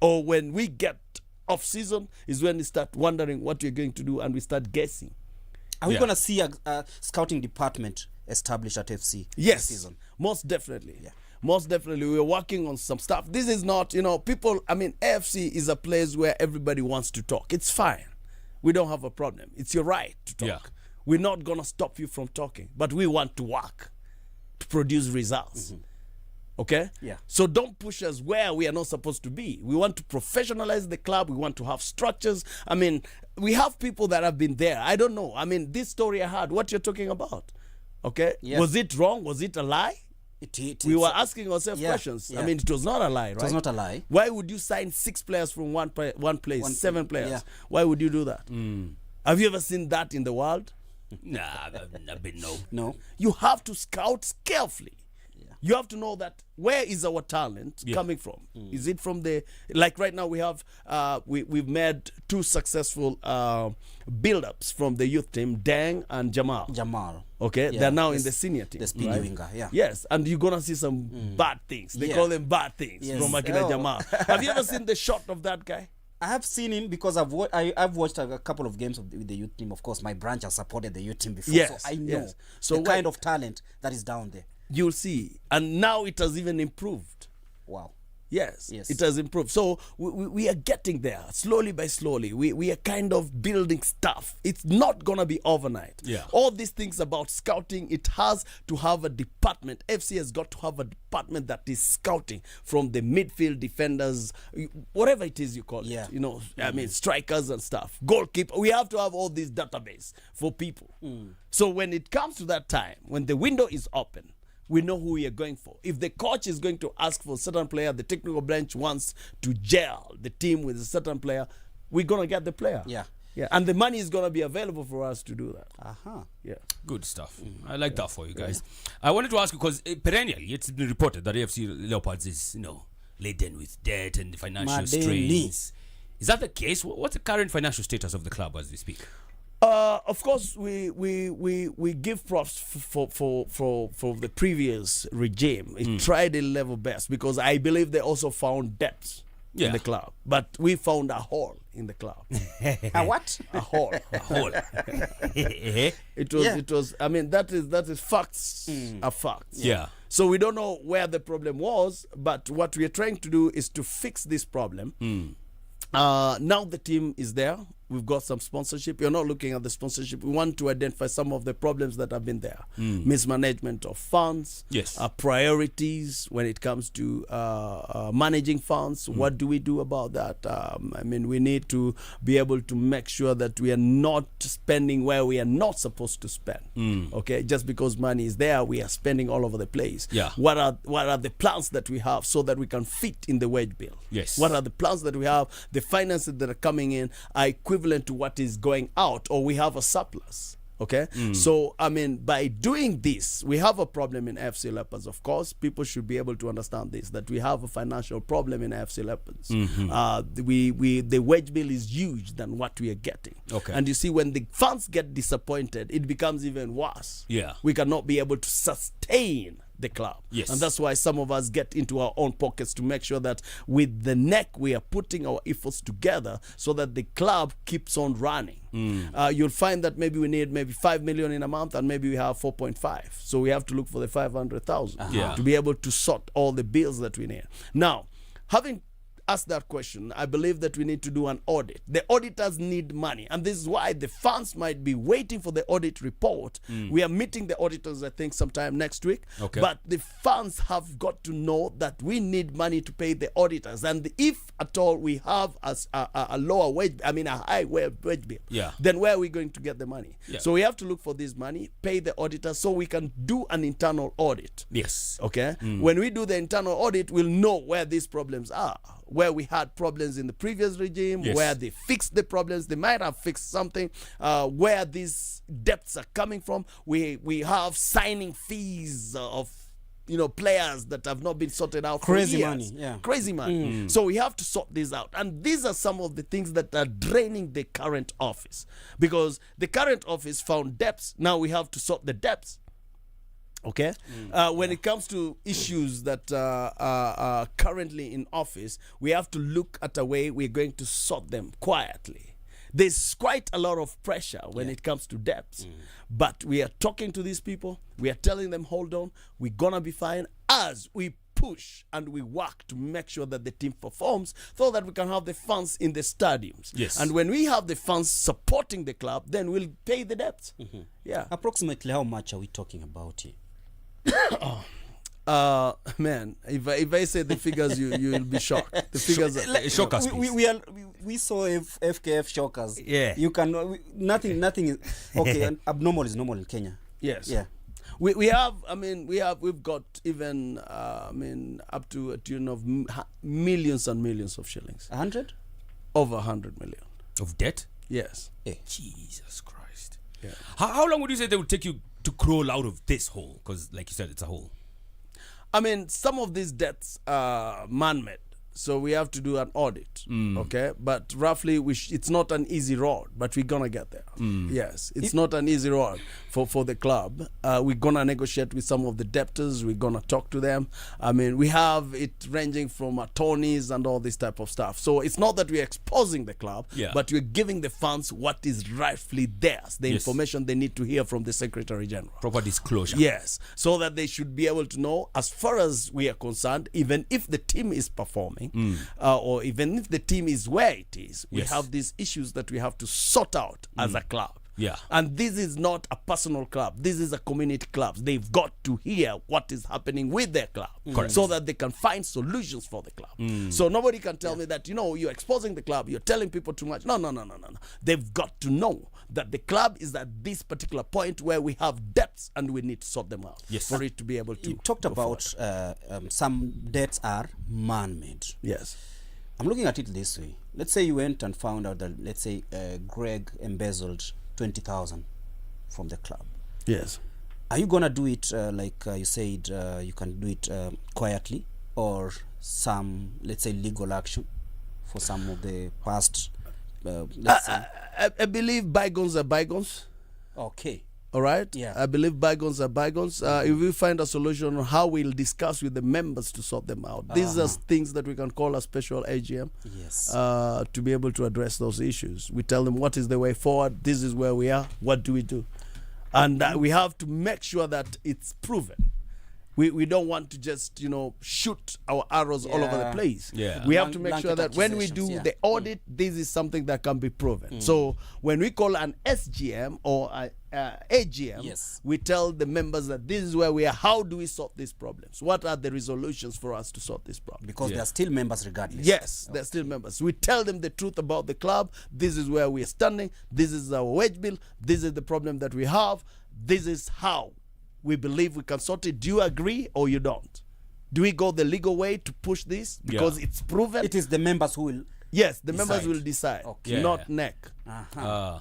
Or when we get off season is when we start wondering what we're going to do and we start guessing. Are we Yeah. going to see a scouting department established at FC Yes, this season? most definitely. Yeah. Most definitely. We're working on some stuff. This is not, people, AFC is a place where everybody wants to talk. It's fine. We don't have a problem. It's your right to talk. Yeah. We're not going to stop you from talking, but we want to work to produce results. Okay? Yeah. So don't push us where we are not supposed to be. We want to professionalize the club. We want to have structures. We have people that have been there. I don't know. This story I had, what you're talking about. Okay? Yeah. Was it wrong? Was it a lie? We were asking ourselves Yeah, questions. yeah. It was not a lie, right? It was not a lie. Why would you sign 6 players from one place, 7 players? yeah. Why would you do that? Have you ever seen that in the world? Nah, I've been no. No. You have to scout carefully. You have to know that where is our talent Yeah. coming from? Is it from like right now we have we've made 2 successful build-ups from the youth team, Dang and Jamal. Okay, Yeah, they're now in the the senior team. the speedy right? winger, yeah. Yes, and you're gonna see some bad things. They Yeah. call them bad things Yes. from Akina Oh. Jamal. Have you ever seen the shot of that guy? I have seen him because I've watched a couple of games with the youth team. Of course, my branch has supported the youth team before, Yes, so I know yes. So the what- kind of talent that is down there. You'll see, and now it has even improved. Wow. Yes, Yes. it has improved. So we are getting there slowly by slowly. We are kind of building stuff. It's not going to be overnight. Yeah. All these things about scouting, it has to have a department. FC has got to have a department that is scouting from the midfield defenders, whatever it is you call Yeah. it. Strikers and stuff. Goalkeeper. We have to have all this database for people. So when it comes to that time, when the window is open, we know who we are going for. If the coach is going to ask for a certain player, the technical branch wants to gel the team with a certain player, we're going to get the player. Yeah. Yeah. And the money is going to be available for us to do that. Uh-huh. Yeah. Good stuff. I like that for you guys. I wanted to ask you because perennially it's been reported that AFC Leopards is, laden with debt and financial Madeni. strains. Is that the case? What's the current financial status of the club as we speak? Of course, we give props for the previous regime. It tried a level best because I believe they also found depth in the club, but we found a hole in the club. A what? A hole. A whole. It was. That is facts are facts. Yeah. So we don't know where the problem was, but what we are trying to do is to fix this problem. Now the team is there. We've got some sponsorship. You're not looking at the sponsorship. We want to identify some of the problems that have been there. Mismanagement of funds. Yes. Priorities when it comes to managing funds. What do we do about that? We need to be able to make sure that we are not spending where we are not supposed to spend. Okay, just because money is there, we are spending all over the place. Yeah. What are the plans that we have so that we can fit in the wage bill? Yes. What are the plans that we have? The finances that are coming in are equivalent to what is going out, or we have a surplus. Okay, so I mean, by doing this, we have a problem in AFC Leopards. Of course, people should be able to understand this, that we have a financial problem in AFC Leopards. The wage bill is huge than what we are getting. Okay. And you see, when the fans get disappointed, it becomes even worse. Yeah. We cannot be able to sustain the club. Yes. And that's why some of us get into our own pockets to make sure that with the neck we are putting our efforts together so that the club keeps on running. You'll find that maybe we need maybe 5 million in a month and maybe we have 4.5. So we have to look for the 500,000 Yeah. to be able to sort all the bills that we need. Now, having asked that question, I believe that we need to do an audit. The auditors need money, and this is why the fans might be waiting for the audit report. We are meeting the auditors, I think, sometime next week. Okay. But the fans have got to know that we need money to pay the auditors, and if at all we have a lower wage, I mean a high wage bill, Yeah. then where are we going to get the money? Yeah. So we have to look for this money, pay the auditors, so we can do an internal audit. Yes. Okay, when we do the internal audit, we'll know where these problems are, where we had problems in the previous regime, Yes. where they fixed the problems, they might have fixed something, where these debts are coming from. We have signing fees of players that have not been sorted out Crazy for years. money, yeah. Crazy money. So we have to sort this out, and these are some of the things that are draining the current office, because the current office found debts. Now we have to sort the debts. Okay, when it comes to issues that are currently in office, we have to look at a way we're going to sort them quietly. There's quite a lot of pressure when it comes to debts, but we are talking to these people. We are telling them, hold on, we're gonna be fine, as we push and we work to make sure that the team performs so that we can have the fans in the stadiums. Yes. And when we have the fans supporting the club, then we'll pay the debts. Yeah. Approximately how much are we talking about here? Man, if I say the figures, you'll be shocked. The figures are Shock us, please. We saw FKF shockers. Yeah. You can nothing is okay. And abnormal is normal in Kenya. yes. Yeah. We have. I mean, we've got even. I mean, up to a tune of millions and millions of shillings. 100. Over 100 million. Of debt? Yes. Jesus Christ. Yeah. How long would you say they would take you to crawl out of this hole? Because, like you said, it's a hole. I mean, some of these debts are man-made, so we have to do an audit. Okay, but roughly, it's not an easy road, but we're gonna get there. Yes, it's not an easy road for the club. We're gonna negotiate with some of the debtors. We're gonna talk to them. I mean, we have it ranging from attorneys and all this type of stuff. So it's not that we're exposing the club, but we're giving the fans what is rightfully theirs, the information they need to hear from the Secretary General. Proper disclosure. Yes, so that they should be able to know, as far as we are concerned, even if the team is performing, or even if the team is where it is, we have these issues that we have to sort out as a club. Yeah. And this is not a personal club. This is a community club. They've got to hear what is happening with their club, so that they can find solutions for the club. So nobody can tell me that, you're exposing the club, you're telling people too much. No. They've got to know that the club is at this particular point where we have debts and we need to sort them out for it to be able to. You talked about some debts are man-made. Yes. I'm looking at it this way. Let's say you went and found out that, let's say, Greg embezzled 20,000 from the club. Yes. Are you gonna do it like you said? You can do it quietly, or some, let's say, legal action for some of the past. Let's say. I believe bygones are bygones. Okay. All right. Yeah. I believe bygones are bygones. If we find a solution on how we'll discuss with the members to sort them out, these are things that we can call a special AGM. Yes. To be able to address those issues. We tell them what is the way forward. This is where we are. What do we do? And we have to make sure that it's proven. We don't want to just, shoot our arrows all over the place. Yeah. We have to make sure Blanket that when we do accusations, the audit, this is something that can be proven. So when we call an SGM or AGM, Yes. we tell the members that this is where we are. How do we sort these problems? What are the resolutions for us to sort this problem? Because they are still members regardless. Yes, they're still members. We tell them the truth about the club. This is where we are standing. This is our wage bill. This is the problem that we have. This is how we believe we can sort it. Do you agree or you don't? Do we go the legal way to push this because it's proven? It is the members who will Yes, the members Decide. will decide, Okay. not NEC.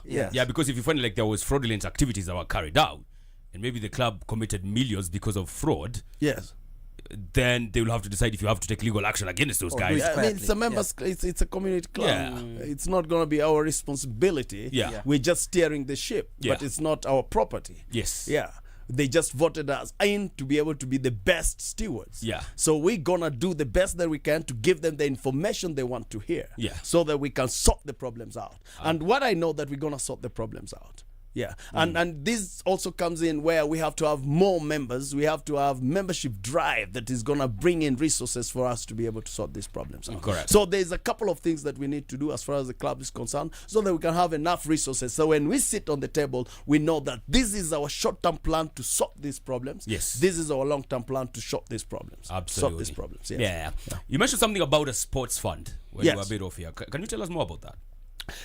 Yes. Yeah, because if you find like there was fraudulent activities that were carried out, and maybe the club committed millions because of fraud, Yes. then they will have to decide if you have to take legal action against those guys. do it. I mean, it's a members. It's a community club. Yeah. It's not going to be our responsibility. Yeah. We're just steering the ship, Yeah. but it's not our property. Yes. Yeah. They just voted us in to be able to be the best stewards. Yeah. So we're gonna do the best that we can to give them the information they want to hear. Yeah. So that we can sort the problems out. And what I know that we're gonna sort the problems out. Yeah. And this also comes in where we have to have more members. We have to have membership drive that is gonna bring in resources for us to be able to sort these problems out. Correct. So there's a couple of things that we need to do as far as the club is concerned, so that we can have enough resources. So when we sit on the table, we know that this is our short-term plan to sort these problems. Yes. This is our long-term plan to sort these problems. Absolutely. Sort these problems. Yes. Yeah. You mentioned something about a sports fund when you Yes. were a bit off here. Can you tell us more about that?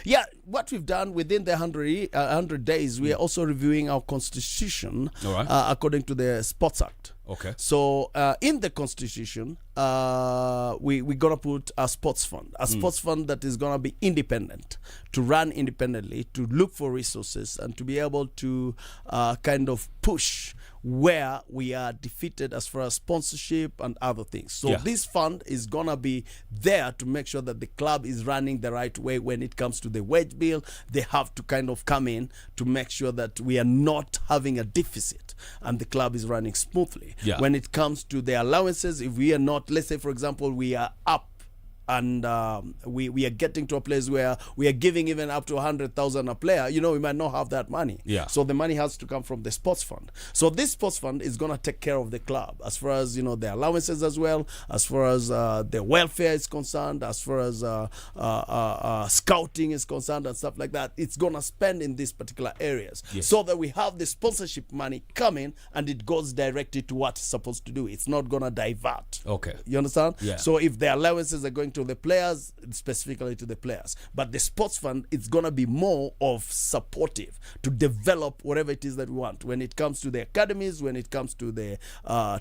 Yeah, what we've done within the 100 days, we are also reviewing our constitution All right. according to the Sports Act. Okay. So in the constitution, we're gonna put a sports fund, that is gonna be independent, to run independently, to look for resources, and to be able to kind of push where we are defeated as far as sponsorship and other things. So Yeah. this fund is gonna be there to make sure that the club is running the right way. When it comes to the wage bill, they have to kind of come in to make sure that we are not having a deficit and the club is running smoothly. Yeah. When it comes to the allowances, if we are not, let's say for example, we are up and we are getting to a place where we are giving even up to 100,000 a player, we might not have that money. Yeah. So the money has to come from the sports fund. So this sports fund is going to take care of the club as far as, the allowances as well, as far as the welfare is concerned, as far as scouting is concerned and stuff like that. It's going to spend in these particular areas, Yes. so that we have the sponsorship money coming and it goes directly to what it's supposed to do. It's not going to divert. Okay. You understand? Yeah. So if the allowances are going to the players, specifically to the players, but the sports fund, it's going to be more of supportive to develop whatever it is that we want. When it comes to the academies, when it comes to the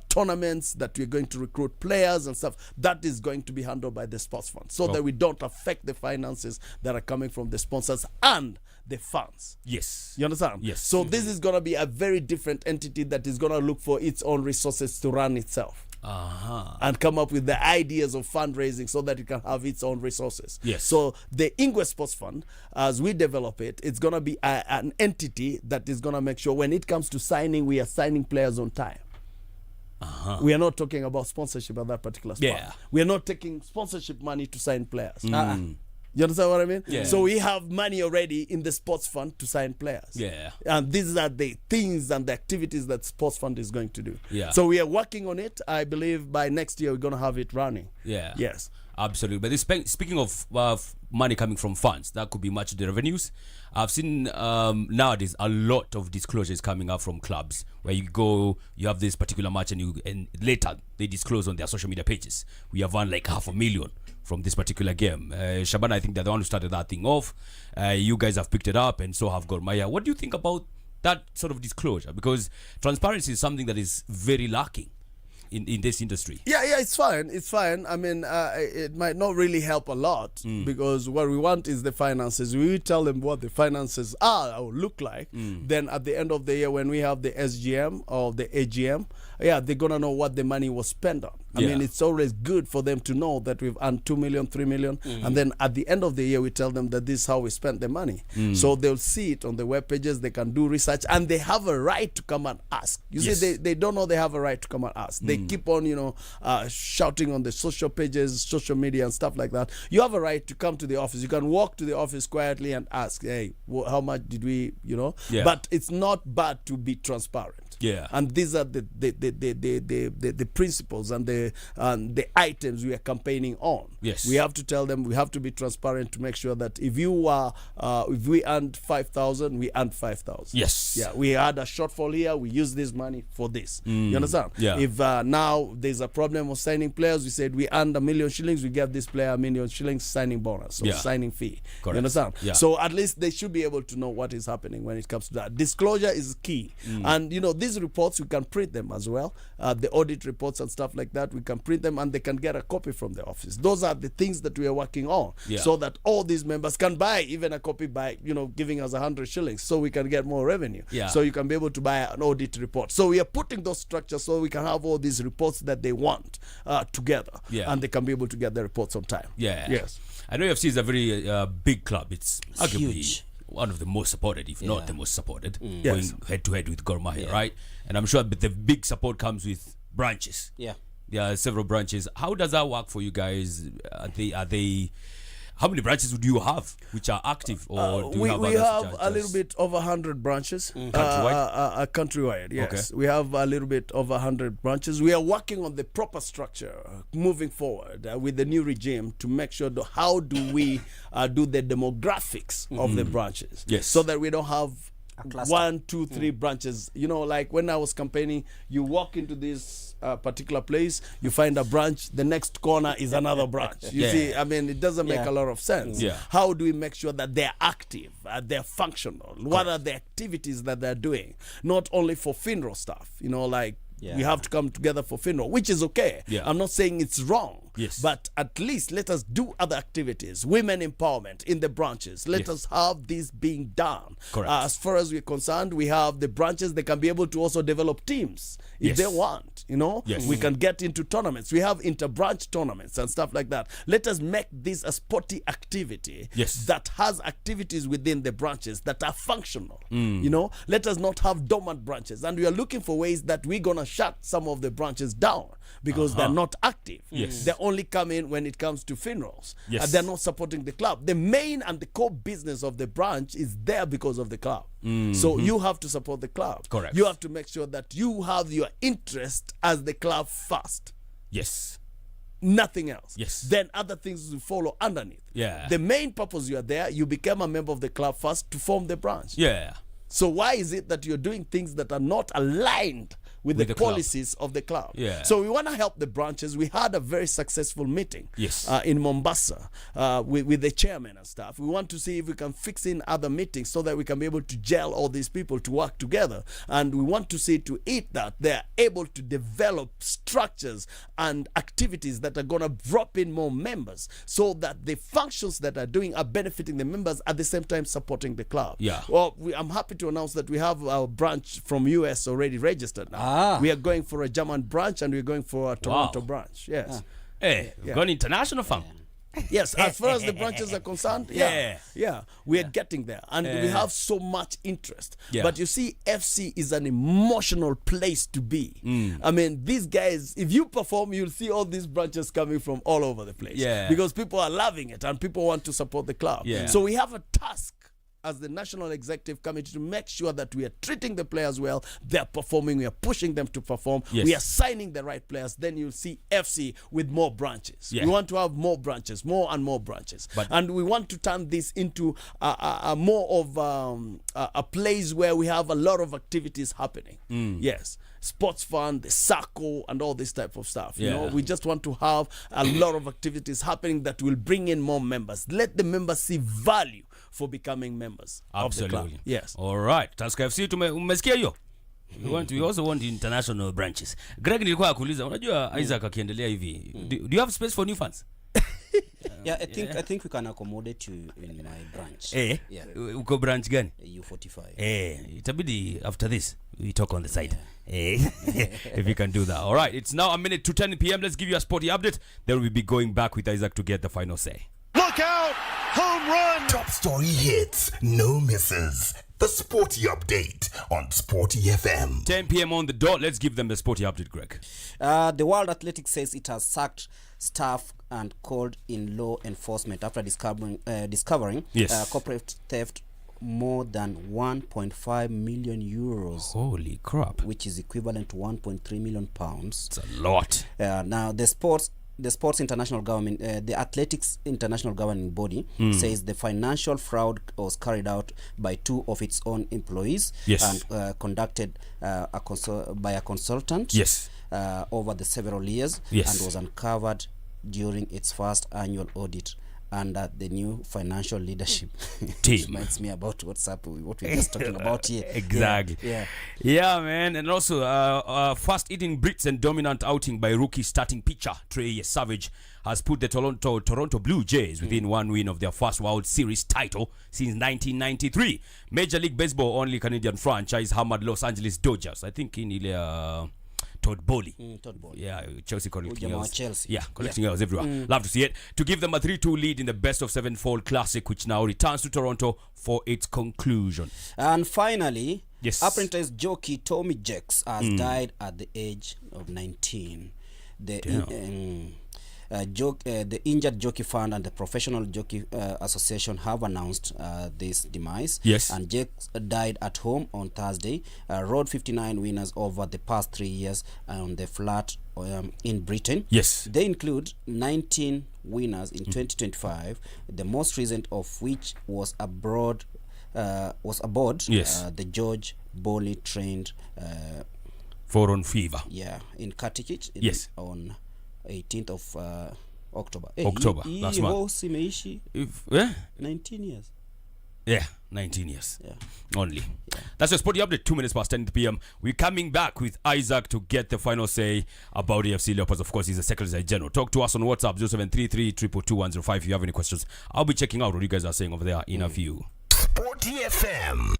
tournaments that we're going to recruit players and stuff, that is going to be handled by the sports fund, so that we don't affect the finances that are coming from the sponsors and the fans. Yes. You understand? Yes. So this is going to be a very different entity that is going to look for its own resources to run itself. And come up with the ideas of fundraising so that it can have its own resources. Yes. So the Ingwe Sports Fund, as we develop it, it's going to be an entity that is going to make sure when it comes to signing, we are signing players on time. We are not talking about sponsorship at that particular spot. Yeah. We are not taking sponsorship money to sign players. You understand what I mean? Yeah. So we have money already in the sports fund to sign players. Yeah. And these are the things and the activities that sports fund is going to do. Yeah. So we are working on it. I believe by next year we're going to have it running. Yeah. Yes. Absolutely. But speaking of money coming from funds, that could be much of the revenues. I've seen nowadays a lot of disclosures coming up from clubs where you go, you have this particular match, and later they disclose on their social media pages, we have won like 500,000 from this particular game. Shabana, I think they're the one who started that thing off. You guys have picked it up, and so have Gor Mahia. What do you think about that sort of disclosure? Because transparency is something that is very lacking in this industry. Yeah, it's fine. It's fine. I mean, it might not really help a lot because what we want is the finances. We tell them what the finances are or look like. Then at the end of the year, when we have the SGM or the AGM, they're going to know what the money was spent on. I mean, it's always good for them to know that we've earned 2 million, 3 million. And then at the end of the year, we tell them that this is how we spent the money. So they'll see it on the web pages. They can do research and they have a right to come and ask. You see, they don't know they have a right to come and ask. They keep on, shouting on the social pages, social media and stuff like that. You have a right to come to the office. You can walk to the office quietly and ask, hey, how much did we, Yeah. But it's not bad to be transparent. Yeah. And these are the principles and the items we are campaigning on. Yes. We have to tell them, we have to be transparent to make sure that if we earned 5,000, we earned 5,000. Yes. Yeah. We had a shortfall here. We use this money for this. You understand? Yeah. If now there's a problem of signing players. We said we earned $1 million shillings, we give this player $1 million shillings signing bonus or signing fee. Correct. You understand? Yeah. So at least they should be able to know what is happening when it comes to that. Disclosure is key. And these reports, we can print them as well. The audit reports and stuff like that, we can print them and they can get a copy from the office. Those are the things that we are working on, so that all these members can buy even a copy by giving us 100 shillings, so we can get more revenue. So you can be able to buy an audit report. So we are putting those structures so we can have all these reports that they want together, and they can be able to get the reports on time. Yes. I know AFC is a very big club. It's arguably huge. One of the most supported, if not the most supported, Yes. going head to head with Gor Mahia, right? And I'm sure the big support comes with branches. There are several branches. How does that work for you guys? Are they how many branches would you have which are active, or do you have we others have which are a little just bit over 100 branches countrywide? Countrywide, yes. Okay. We have a little bit over 100 branches. We are working on the proper structure moving forward with the new regime to make sure how do we do the demographics of the branches, so that we don't have 1, 2, 3 branches. Like when I was campaigning, you walk into this particular place, you find a branch, the next corner is another branch. You see, I mean, it doesn't make a lot of sense. How do we make sure that they're active, they're functional? What are the activities that they're doing? Not only for FINRO stuff, we have to come together for FINRO, which is okay. I'm not saying it's wrong. But at least let us do other activities. Women empowerment in the branches. Let us have this being done. As far as we're concerned, we have the branches. They can be able to also develop teams if they want. We can get into tournaments. We have inter-branch tournaments and stuff like that. Let us make this a sporty activity that has activities within the branches that are functional. Let us not have dormant branches. And we are looking for ways that we're going to shut some of the branches down because they're not active. They only come in when it comes to funerals. They're not supporting the club. The main and the core business of the branch is there because of the club. So you have to support the club. Correct. You have to make sure that you have your interest as the club first. Nothing else. Then other things will follow underneath. The main purpose you are there, you become a member of the club first to form the branch. So why is it that you're doing things that are not aligned with the policies of the club? So we want to help the branches. We had a very successful meeting in Mombasa with the chairman and stuff. We want to see if we can fix in other meetings so that we can be able to gel all these people to work together. And we want to see to it that they're able to develop structures and activities that are going to drop in more members so that the functions that are doing are benefiting the members at the same time supporting the club. Well, I'm happy to announce that we have our branch from US already registered now. We are going for a German branch and we're going for a Toronto branch. Hey, we're going international, fam. Yes, as far as the branches are concerned, we are getting there, and we have so much interest. But you see, FC is an emotional place to be. I mean, these guys, if you perform, you'll see all these branches coming from all over the place. Because people are loving it and people want to support the club. So we have a task as the National Executive Committee to make sure that we are treating the players well, they're performing, we are pushing them to perform, we are signing the right players. Then you'll see FC with more branches. We want to have more branches, more and more branches. And we want to turn this into a more of a place where we have a lot of activities happening. Sports fund, the circle, and all this type of stuff. We just want to have a lot of activities happening that will bring in more members. Let the members see value for becoming members of the club. All right. Tusker FC umesikia hiyo? We also want international branches. Greg nilikuwa akuuliza, unajua Isaac akiendelea hivi, do you have space for new fans? I think we can accommodate you in my branch. Uko branch gani? U45. Itabidi after this we talk on the side. If you can do that. All right. It's now a minute to 10 p.m. Let's give you a sporty update. Then we'll be going back with Isaac to get the final say. Look out! Home run! Top story hits, no misses. The Sporty Update on SportyFM. 10 p.m. on the dot. Let's give them the sporty update, Greg. The World Athletics says it has sacked staff and called in law enforcement after discovering corporate theft more than 1.5 million euros. Holy crap. Which is equivalent to 1.3 million pounds. It's a lot. Now, the Sports International Government, the Athletics International Governing Body says the financial fraud was carried out by 2 of its own employees and conducted by a consultant. over the several years, Yes. and was uncovered during its first annual audit under the new financial leadership Team. reminds me about what we're just talking about here. Exactly. Yeah, man. And also, fast-eating Brits and dominant outing by rookie starting pitcher Trey Savage has put the Toronto Blue Jays within one win of their first World Series title since 1993. Major League Baseball only Canadian franchise hammered Los Angeles Dodgers. I think in Todd Bowley. Yeah, Chelsea collecting L's. Chelsea. Yeah, collecting L's everywhere. Love to see it. To give them a 3-2 lead in the best of 7 fall classic, which now returns to Toronto for its conclusion. And finally, Yes. apprentice jockey Tommy Jacks has died at the age of 19. The Injured Jockey Fund and the Professional Jockey Association have announced this demise. Yes. And Jacks died at home on Thursday. Rode 59 winners over the past 3 years on the flat in Britain. Yes. They include 19 winners in 2025, the most recent of which was aboard Yes. the George Bowley trained Foreign fever. in Katikich Yes. on 18th of October. October, last month. Horse imeishi 19 years. Yeah, 19 years. Yeah. Only. That's your sporty update, 2 minutes past 10 p.m. We're coming back with Isaac to get the final say about AFC Leopards. Of course, he's the Secretary General. Talk to us on WhatsApp, 0733 222 if you have any questions. I'll be checking out what you guys are saying over there in a few. SportyFM.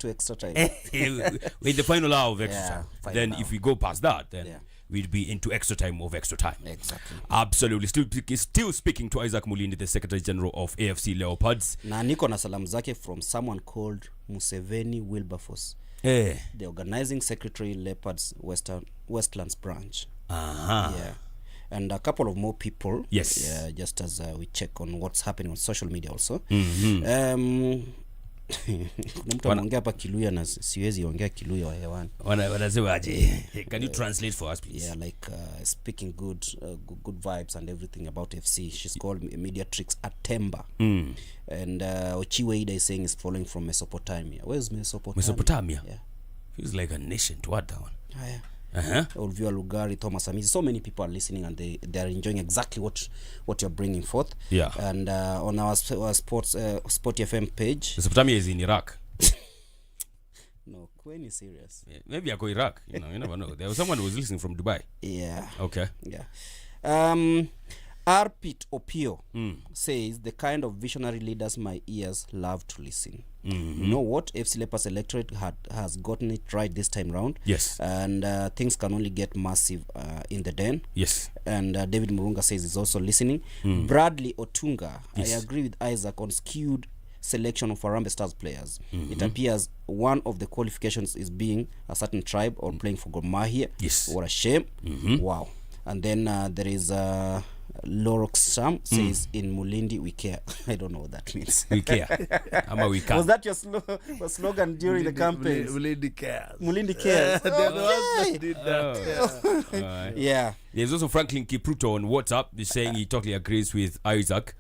into extra time. In the final hour of extra Yeah, time. final Then hour. if we go past that, then Yeah. we'd be into extra time of extra time. Exactly. Absolutely. Still speaking to Isaac Mulindi, the Secretary General of AFC Leopards. Na niko na salamu zake from someone called Museveni Wilberforce, Eh. the organizing secretary, Leopards Westlands branch. Uh-huh. Yeah. And a couple of more people. Yes. Yeah, just as we check on what's happening on social media also. Kuna mtu anaongea hapa Kiluya na siwezi ongea Kiluya wa hewani. Wanasemaje? Can you translate for us, please? Yeah, like speaking good vibes and everything about FC. She's called Mediatrix Atemba. And Ochiwe Ida is saying is following from Mesopotamia. Where's Mesopotamia? Mesopotamia? Yeah. Feels like a nation to what that one? Oh, yeah. Uh-huh. Olvia Lugari, Thomas Amizi. So many people are listening and they are enjoying exactly what you're bringing forth. Yeah. And on our SportyFM page. Mesopotamia is in Iraq. No, Queen is serious. Yeah, maybe I go Iraq. You never know. There was someone who was listening from Dubai. Yeah. Okay. Yeah. Arpit Opio says the kind of visionary leaders my ears love to listen. You know what? FC Leopards electorate has gotten it right this time round. Yes. And things can only get massive in the den. Yes. And David Murunga says he's also listening. Bradley Otunga, Yes. I agree with Isaac on skewed selection of Harambee Stars players. It appears one of the qualifications is being a certain tribe or playing for Gor Mahia. Yes. What a shame. Wow. And then there is Lorox Sam says in Mulindi we care. I don't know what that means. We care. Ama we can. Was that your slogan during the campaign? Mulindi cares. Mulindi cares. They're the ones that did that. Alright. Yeah. There's also Franklin Kipruto on WhatsApp. He's saying he totally agrees with Isaac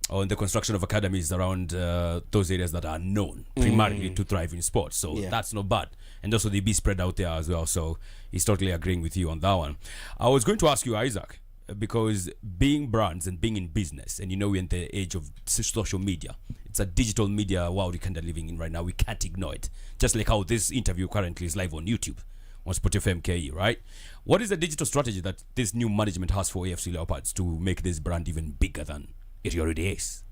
on the construction of academies around those areas that are known primarily to thrive in sports. So that's not bad. And also they be spread out there as well. So he's totally agreeing with you on that one. I was going to ask you, Isaac, because being brands and being in business, and we're in the age of social media, it's a digital media world we're kind of living in right now. We can't ignore it. Just like how this interview currently is live on YouTube, on SportyFMKE, right? What is the digital strategy that this new management has for AFC Leopards to make this brand even bigger than it already is?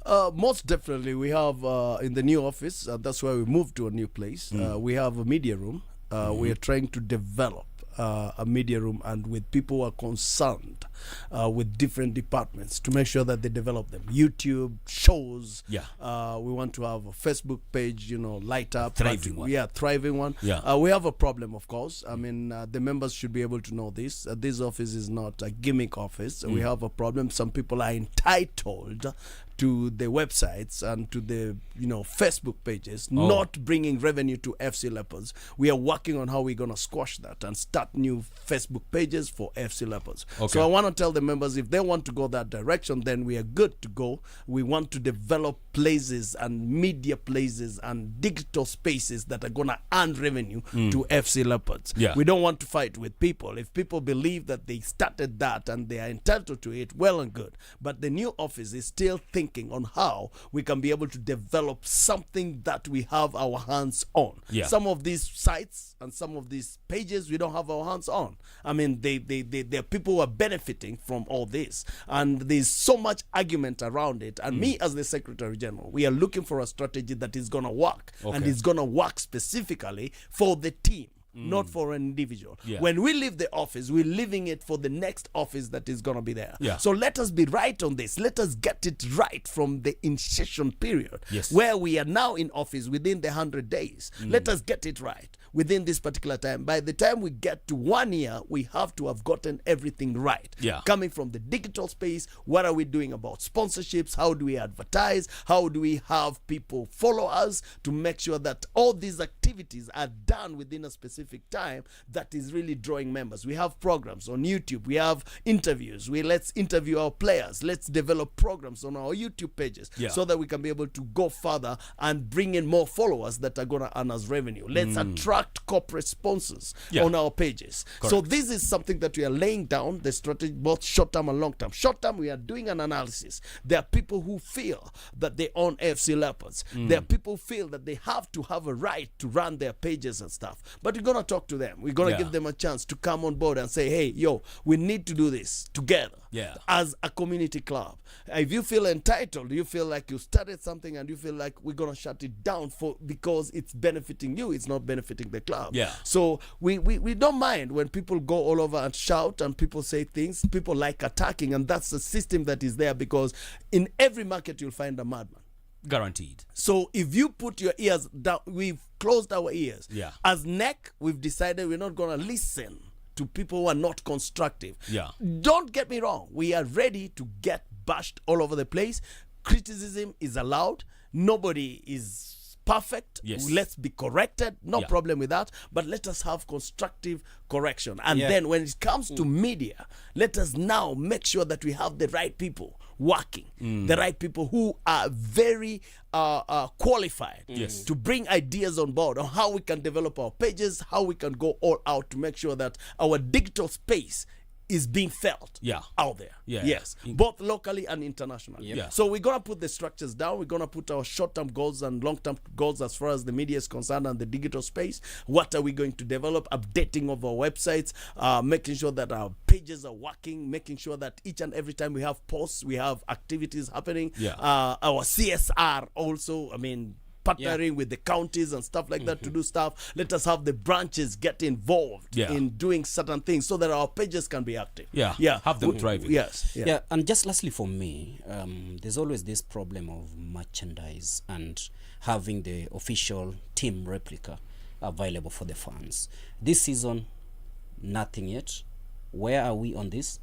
Most definitely, we have in the new office, that's why we moved to a new place. We have a media room. We are trying to develop a media room and with people who are concerned with different departments to make sure that they develop them. YouTube, shows. Yeah. We want to have a Facebook page, light up. Thriving one. Yeah, thriving one. Yeah. We have a problem, of course. I mean, the members should be able to know this. This office is not a gimmick office. We have a problem. Some people are entitled to the websites and to the Facebook pages, not bringing revenue to FC Leopards. We are working on how we're going to squash that and start new Facebook pages for FC Leopards. Okay. So I want to tell the members, if they want to go that direction, then we are good to go. We want to develop places and media places and digital spaces that are going to earn revenue to FC Leopards. Yeah. We don't want to fight with people. If people believe that they started that and they are entitled to it, well and good. But the new office is still thinking on how we can be able to develop something that we have our hands on. Yeah. Some of these sites and some of these pages we don't have our hands on. I mean, they are people who are benefiting from all this, and there's so much argument around it. And me as the Secretary General, we are looking for a strategy that is going to work, and it's going to work specifically for the team. Not for an individual. Yeah. When we leave the office, we're leaving it for the next office that is going to be there. Yeah. So let us be right on this. Let us get it right from the initiation period. Yes. Where we are now in office within the 100 days. Let us get it right within this particular time. By the time we get to 1 year, we have to have gotten everything right. Yeah. Coming from the digital space, what are we doing about sponsorships? How do we advertise? How do we have people follow us to make sure that all these activities are done within a specific time that is really drawing members? We have programs on YouTube. We have interviews. Let's interview our players. Let's develop programs on our YouTube pages so that we can be able to go further and bring in more followers that are going to earn us revenue. Let's attract attract corporate sponsors Yeah. on our pages. So this is something that we are laying down, the strategy, both short-term and long-term. Short-term, we are doing an analysis. There are people who feel that they own AFC Leopards. There are people who feel that they have to have a right to run their pages and stuff. But we're going to talk to them. We're going to give them a chance to come on board and say, hey, yo, we need to do this together as a community club. If you feel entitled, you feel like you started something and you feel like we're going to shut it down because it's benefiting you, it's not benefiting the club. So we don't mind when people go all over and shout and people say things. People like attacking, and that's the system that is there, because in every market you'll find a madman. Guaranteed. So if you put your ears down, we've closed our ears. As NEC, we've decided we're not going to listen to people who are not constructive. Don't get me wrong. We are ready to get bashed all over the place. Criticism is allowed. Nobody is perfect. Let's be corrected. No problem with that. But let us have constructive correction. And then when it comes to media, let us now make sure that we have the right people working, the right people who are very qualified to bring ideas on board on how we can develop our pages, how we can go all out to make sure that our digital space is being felt out there. Yes, both locally and internationally. So we're going to put the structures down. We're going to put our short-term goals and long-term goals as far as the media is concerned and the digital space. What are we going to develop? Updating of our websites, making sure that our pages are working, making sure that each and every time we have posts, we have activities happening. Our CSR also, partnering with the counties and stuff like that to do stuff. Let us have the branches get involved in doing certain things so that our pages can be active. Have them thriving. And just lastly for me, there's always this problem of merchandise and having the official team replica available for the fans. This season, nothing yet. Where are we on this?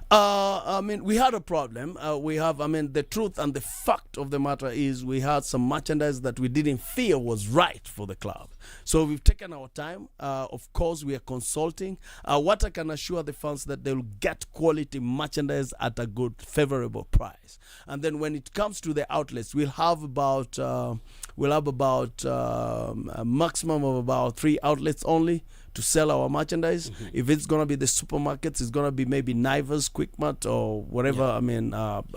We had a problem. The truth and the fact of the matter is we had some merchandise that we didn't feel was right for the club. So we've taken our time. Of course, we are consulting. What I can assure the fans that they'll get quality merchandise at a good, favorable price. And then when it comes to the outlets, we'll have about a maximum of about 3 outlets only to sell our merchandise. If it's going to be the supermarkets, it's going to be maybe Naivas, Quickmart, or whatever,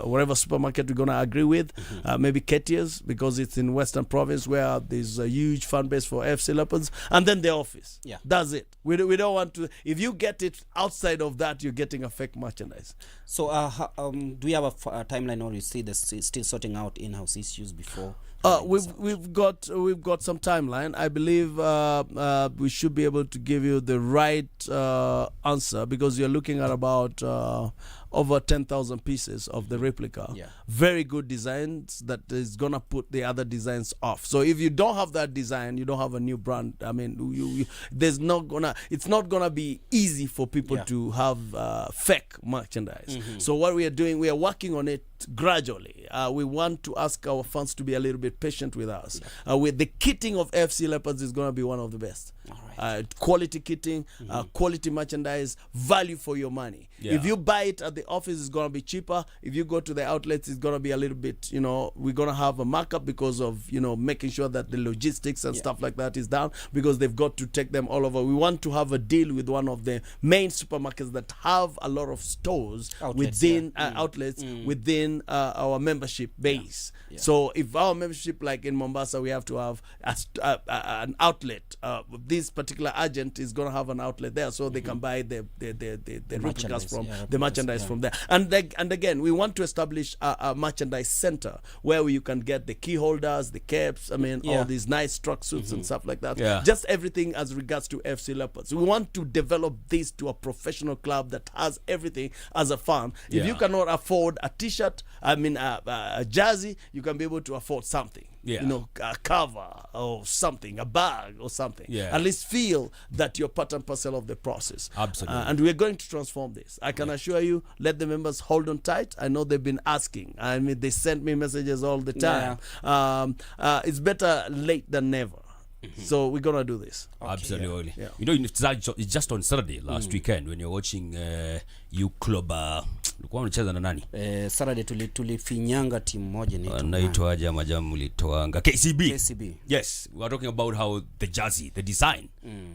whatever supermarket we're going to agree with. Maybe Ketia's, because it's in Western Province where there's a huge fan base for AFC Leopards. And then the office. That's it. We don't want to, if you get it outside of that, you're getting a fake merchandise. So do we have a timeline, or you see this still sorting out in-house issues before? We've got some timeline. I believe we should be able to give you the right answer, because you're looking at about over 10,000 pieces of the replica. Very good designs that is gonna put the other designs off. So if you don't have that design, you don't have a new brand. It's not gonna be easy for people to have fake merchandise. So what we are doing, we are working on it gradually. We want to ask our fans to be a little bit patient with us. With the kitting of FC Leopards is going to be one of the best. Quality kitting, quality merchandise, value for your money. If you buy it at the office, it's going to be cheaper. If you go to the outlets, it's going to be a little bit, we're going to have a markup because of, making sure that the logistics and stuff like that is down, because they've got to take them all over. We want to have a deal with one of the main supermarkets that have a lot of stores within outlets within our membership base. So if our membership, like in Mombasa, we have to have an outlet. This particular agent is going to have an outlet there, so they can buy the replicas from the merchandise from there. And again, we want to establish a merchandise center where you can get the key holders, the caps, all these nice truck suits and stuff like that. Just everything as regards to FC Leopards. We want to develop this to a professional club that has everything as a fan. If you cannot afford a t-shirt, a jersey, you can be able to afford something. A cover or something, a bag or something. At least feel that you're part and parcel of the process. Absolutely. And we're going to transform this. I can assure you, let the members hold on tight. I know they've been asking. They send me messages all the time. It's better late than never. So we're gonna do this. Absolutely. Yeah. You know, it's just on Saturday last weekend when you're watching U Club. Ulikuwa unacheza na nani? Saturday tulifinyanga timu moja Anaitwa jamaa mlitoanga KCB. KCB. Yes, we are talking about how the jersey, the design,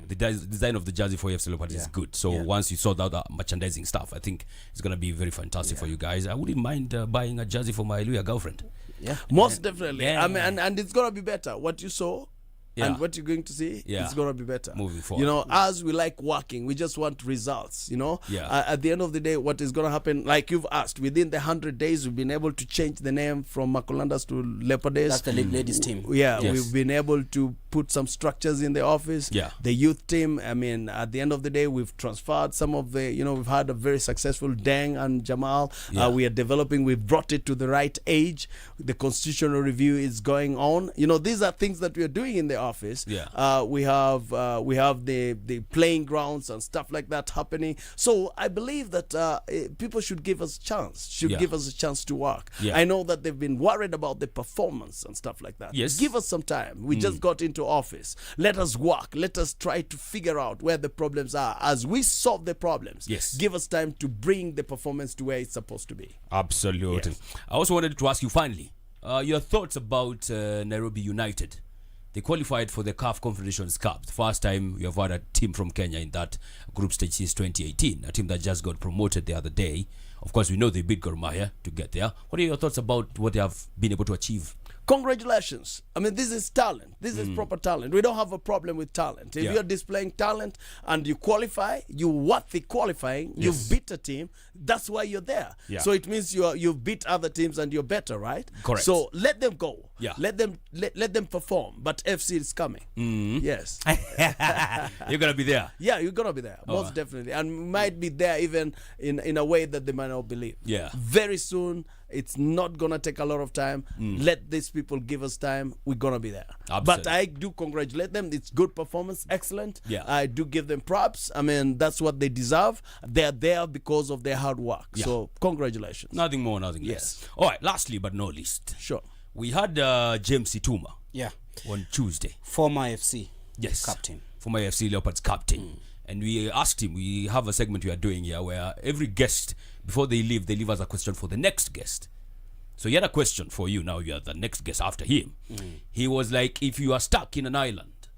the design of the jersey for AFC Leopards is good. So once you sort out the merchandising stuff, I think it's gonna be very fantastic for you guys. I wouldn't mind buying a jersey for my Luya girlfriend. Yeah. Most definitely. Yeah. I mean, and it's gonna be better. What you saw. Yeah. And what you're going to see, it's going to be better. Moving forward. You know, as we like working, we just want results, you know. Yeah. At the end of the day, what is going to happen, like you've asked, within the 100 days, we've been able to change the name from Makulandas to Leopards. That's the ladies team. Yeah, Yes. we've been able to put some structures in the office. Yeah. The youth team, I mean, at the end of the day, we've transferred some of the, you know, we've had a very successful Deng and Jamal. Yeah. We are developing, we've brought it to the right age. The constitutional review is going on. You know, these are things that we are doing in the office. Yeah. We have the playing grounds and stuff like that happening. So I believe that people should give us a chance, give us a chance to work. Yeah. I know that they've been worried about the performance and stuff like that. Yes. Give us some time. We just got into office. Let us work. Let us try to figure out where the problems are. As we solve the problems, Yes. give us time to bring the performance to where it's supposed to be. Absolutely. Yes. I also wanted to ask you finally, your thoughts about Nairobi United. They qualified for the CAF Confederations Cup. The first time we have had a team from Kenya in that group stage since 2018. A team that just got promoted the other day. Of course, we know they beat Gor Mahia to get there. What are your thoughts about what they have been able to achieve? Congratulations. I mean, this is talent. This is proper talent. We don't have a problem with talent. If Yeah. you're displaying talent and you qualify, you worthy qualifying, Yes. you've beat a team, that's why you're there. Yeah. So it means you've beat other teams and you're better, right? Correct. So let them go. Yeah. Let them perform. But FC is coming. Yes. You're going to be there. Yeah, you're gonna be there, most definitely, and might be there even in a way that they might not believe. Yeah. Very soon. It's not gonna take a lot of time. Let these people give us time. We're gonna be there. Absolutely. But I do congratulate them. It's good performance, excellent. Yeah. I do give them props. I mean, that's what they deserve. They're there because of their hard work. Yeah. So congratulations. Nothing more, nothing less. Yes. All right, lastly but not least. Sure. We had James Situma Yeah. on Tuesday. Former AFC Yes. captain. Former AFC Leopards captain. And we asked him, we have a segment we are doing here where every guest, before they leave us a question for the next guest. So he had a question for you. Now you are the next guest after him. He was like, if you are stuck in an island,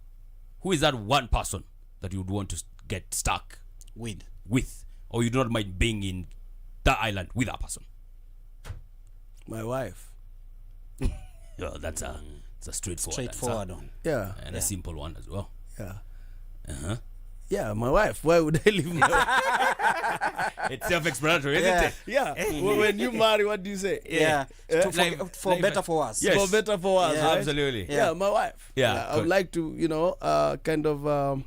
who is that one person that you would want to get stuck With. or you do not mind being in that island with that person? My wife. Yeah, it's a straightforward answer. Straightforward one. Yeah. And a simple one as well. Yeah. Uh-huh. Yeah, my wife. Why would I leave my wife? It's self-explanatory, isn't Yeah. it? Yeah. When you marry, what do you say? Yeah. For Life- better for us. Yes. For better, for us. Yeah. Right? Absolutely. Yeah, my wife. Yeah, I would good. like to, kind of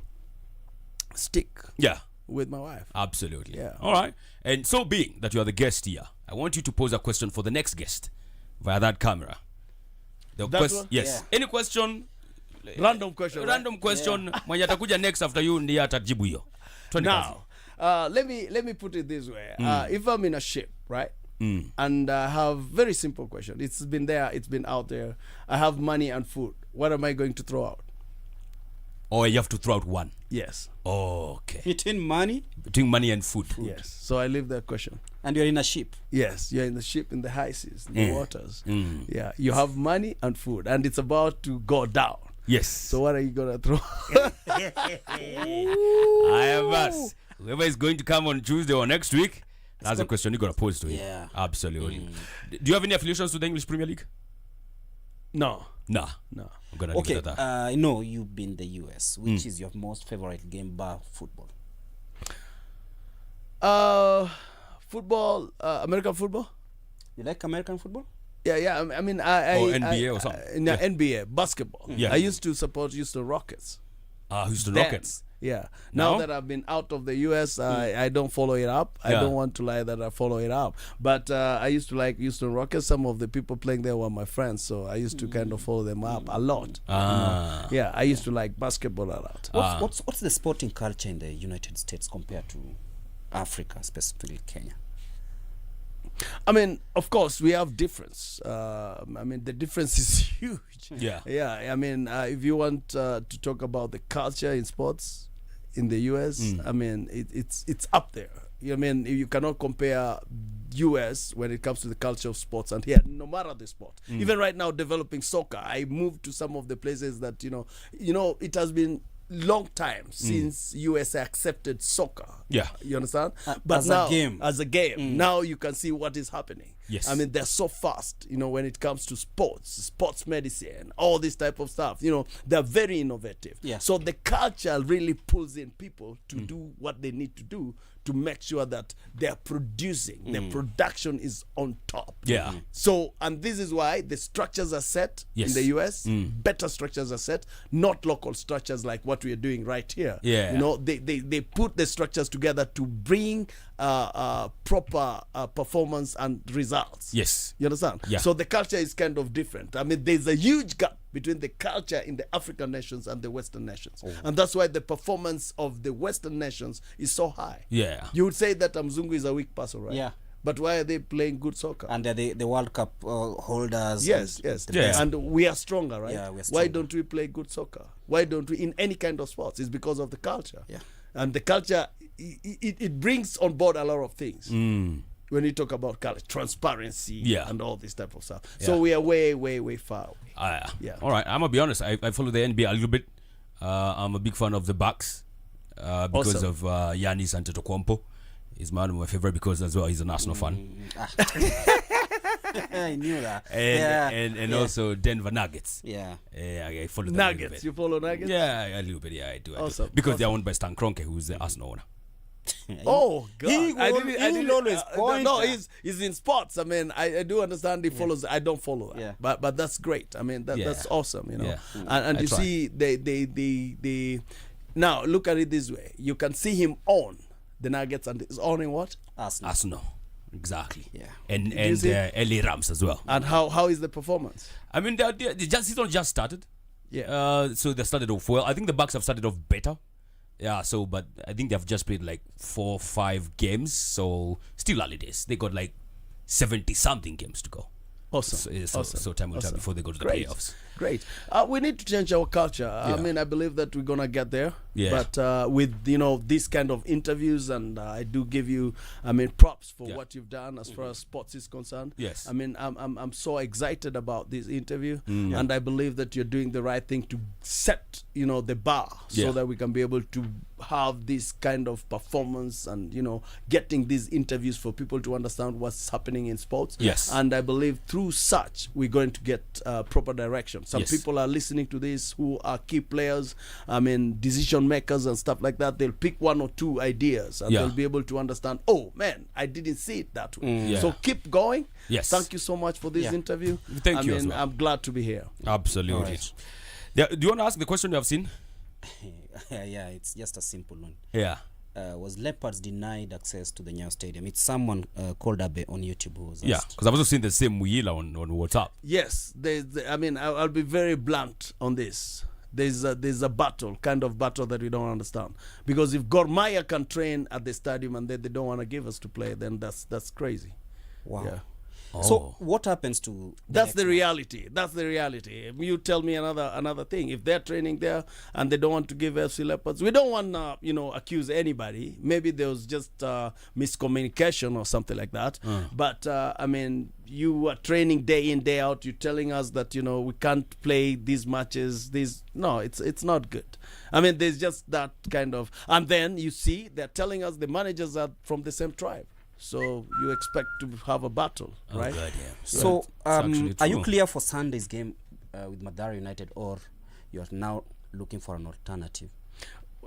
stick Yeah, with my wife. absolutely. Yeah. All right. And so being that you are the guest here, I want you to pose a question for the next guest via that camera. The That one? Yes. Yeah. Any question? Random question. Random question. Mwenye atakuja next after you ndiye atajibu hiyo. Twende kazi. Now, let me put it this way. If I'm in a ship, right? And I have very simple question. It's been there. It's been out there. I have money and food. What am I going to throw out? Or you have to throw out one. Yes. Okay. Between money Between money and food. Yes. So I leave that question. and you're in a ship. Yes, you're in the ship in the high seas, in the waters. Yeah, you have money and food, and it's about to go down. Yes. So what are you gonna throw? I am us. Whoever is going to come on Tuesday or next week, that's the question you're gonna pose to him. Yeah. Absolutely. Do you have any affiliations to the English Premier League? No, Nah. no. I'm gonna leave Okay, it at that. I know you've been the US. Which is your most favorite game bar football? Football, American football. You like American football? Yeah. I mean, I Or NBA or something. No, Yeah. NBA basketball. Yeah. I used to support Houston Rockets. Houston Then. Rockets. Yeah. Now? Now that I've been out of the US, I don't follow it up. I Yeah. don't want to lie that I follow it up. But I used to like Houston Rockets. Some of the people playing there were my friends, so I used to kind of follow them up a lot. Yeah, I used to like basketball a lot. What's the sporting culture in the United States compared to Africa, specifically Kenya? I mean, of course, we have difference. I mean, the difference is huge. Yeah. Yeah. I mean, if you want to talk about the culture in sports in the US, I mean, it's up there. I mean, you cannot compare US when it comes to the culture of sports and here, no matter the sport. Even right now, developing soccer, I moved to some of the places that, you know, it has been long time since USA accepted soccer. Yeah. You understand? But as now, a game. as a game, now you can see what is happening. Yes. I mean, they're so fast, you know, when it comes to sports medicine, all this type of stuff. You know, they're very innovative. Yeah. So the culture really pulls in people to do what they need to do to make sure that they're producing. The production is on top. Yeah. So, and this is why the structures are set Yes. in the US. Better structures are set, not local structures like what we are doing right here. Yeah. You know, they put the structures together to bring proper performance and results. Yes. You understand? Yeah. So the culture is kind of different. I mean, there's a huge gap between the culture in the African nations and the Western nations. And that's why the performance of the Western nations is so high. Yeah. You would say that Mzungu is a weak person, right? Yeah. But why are they playing good soccer? And they're the World Cup holders. Yes, and yes. the Yeah. best. And we are stronger, right? Yeah, we're Why stronger. don't we play good soccer? Why don't we, in any kind of sports? It's because of the culture. Yeah. And the culture, it brings on board a lot of things. When you talk about culture, transparency Yeah. and all this type of stuff. Yeah. So we are way, way, way far away. Yeah. All right. I'm gonna be honest. I follow the NBA a little bit. I'm a big fan of the Bucks because Awesome. of Giannis Antetokounmpo. He's one of my favorite because as well he's an Arsenal fan, I knew that. and also Denver Nuggets. Yeah. I follow them Nuggets. A You little follow bit. Nuggets? Yeah, a little bit. Yeah, I do. Awesome. Because they're owned by Stan Kroenke, who's the Arsenal owner. Oh God! He will always point no, that. he's in sports. I mean, I do understand he follows. I don't follow that. Yeah. But that's great. I mean, Yeah. that's awesome. You know, Yeah. and I you try. see they now look at it this way. You can see him own the Nuggets and he's owning what? Arsenal. Exactly. Yeah. And you see? LA Rams as well. And how is the performance? I mean, the season just started. Yeah. So they started off well. I think the Bucks have started off better. Yeah. So, but I think they've just played like 4 or 5 games. So still early days. They got like 70 something games to go. Awesome. So time will tell before they go to the Great. playoffs. Great. We need to change our culture. I Yeah. mean, I believe that we're gonna get there. Yeah. But with this kind of interviews, and I do give you, I mean, props for Yeah. what you've done as far as sports is concerned. Yes. I mean, I'm so excited about this interview, Mm. and I believe that you're doing the right thing to set the bar so Yeah. that we can be able to have this kind of performance and getting these interviews for people to understand what's happening in sports. Yes. And I believe through such we're going to get proper direction. Some Yes. people are listening to this who are key players, I mean decision makers and stuff like that. They'll pick 1 or 2 ideas and Yeah. they'll be able to understand, oh man, I didn't see it that way. Yeah. So keep going. Yes. Thank you so much for this Yeah. interview. Thank I you mean, as well. I'm glad to be here. Absolutely. All right. Yeah, do you want to ask the question you have seen? Yeah, it's just a simple one. Yeah. Was Leopards denied access to the Nyayo Stadium? It's someone called Abe on YouTube who was Yeah. asked. Because I've also seen the same Muyila on WhatsApp. Yes, I mean, I'll be very blunt on this. There's a kind of battle that we don't understand. Because if Gor Mahia can train at the stadium and they don't want to give us to play, then that's crazy. Wow. Yeah. So what happens to That's next the match? reality. That's the reality. You tell me another thing. If they're training there and they don't want to give FC Leopards, we don't want to accuse anybody. Maybe there was just miscommunication or something like that. But I mean, you are training day in day out. You're telling us that we can't play these matches. No, it's not good. I mean, there's just that kind of, and then you see they're telling us the managers are from the same tribe. So you expect to have a battle, right? Oh, God, yeah. So actually are you true. clear for Sunday's game with Mathare United, or you are now looking for an alternative?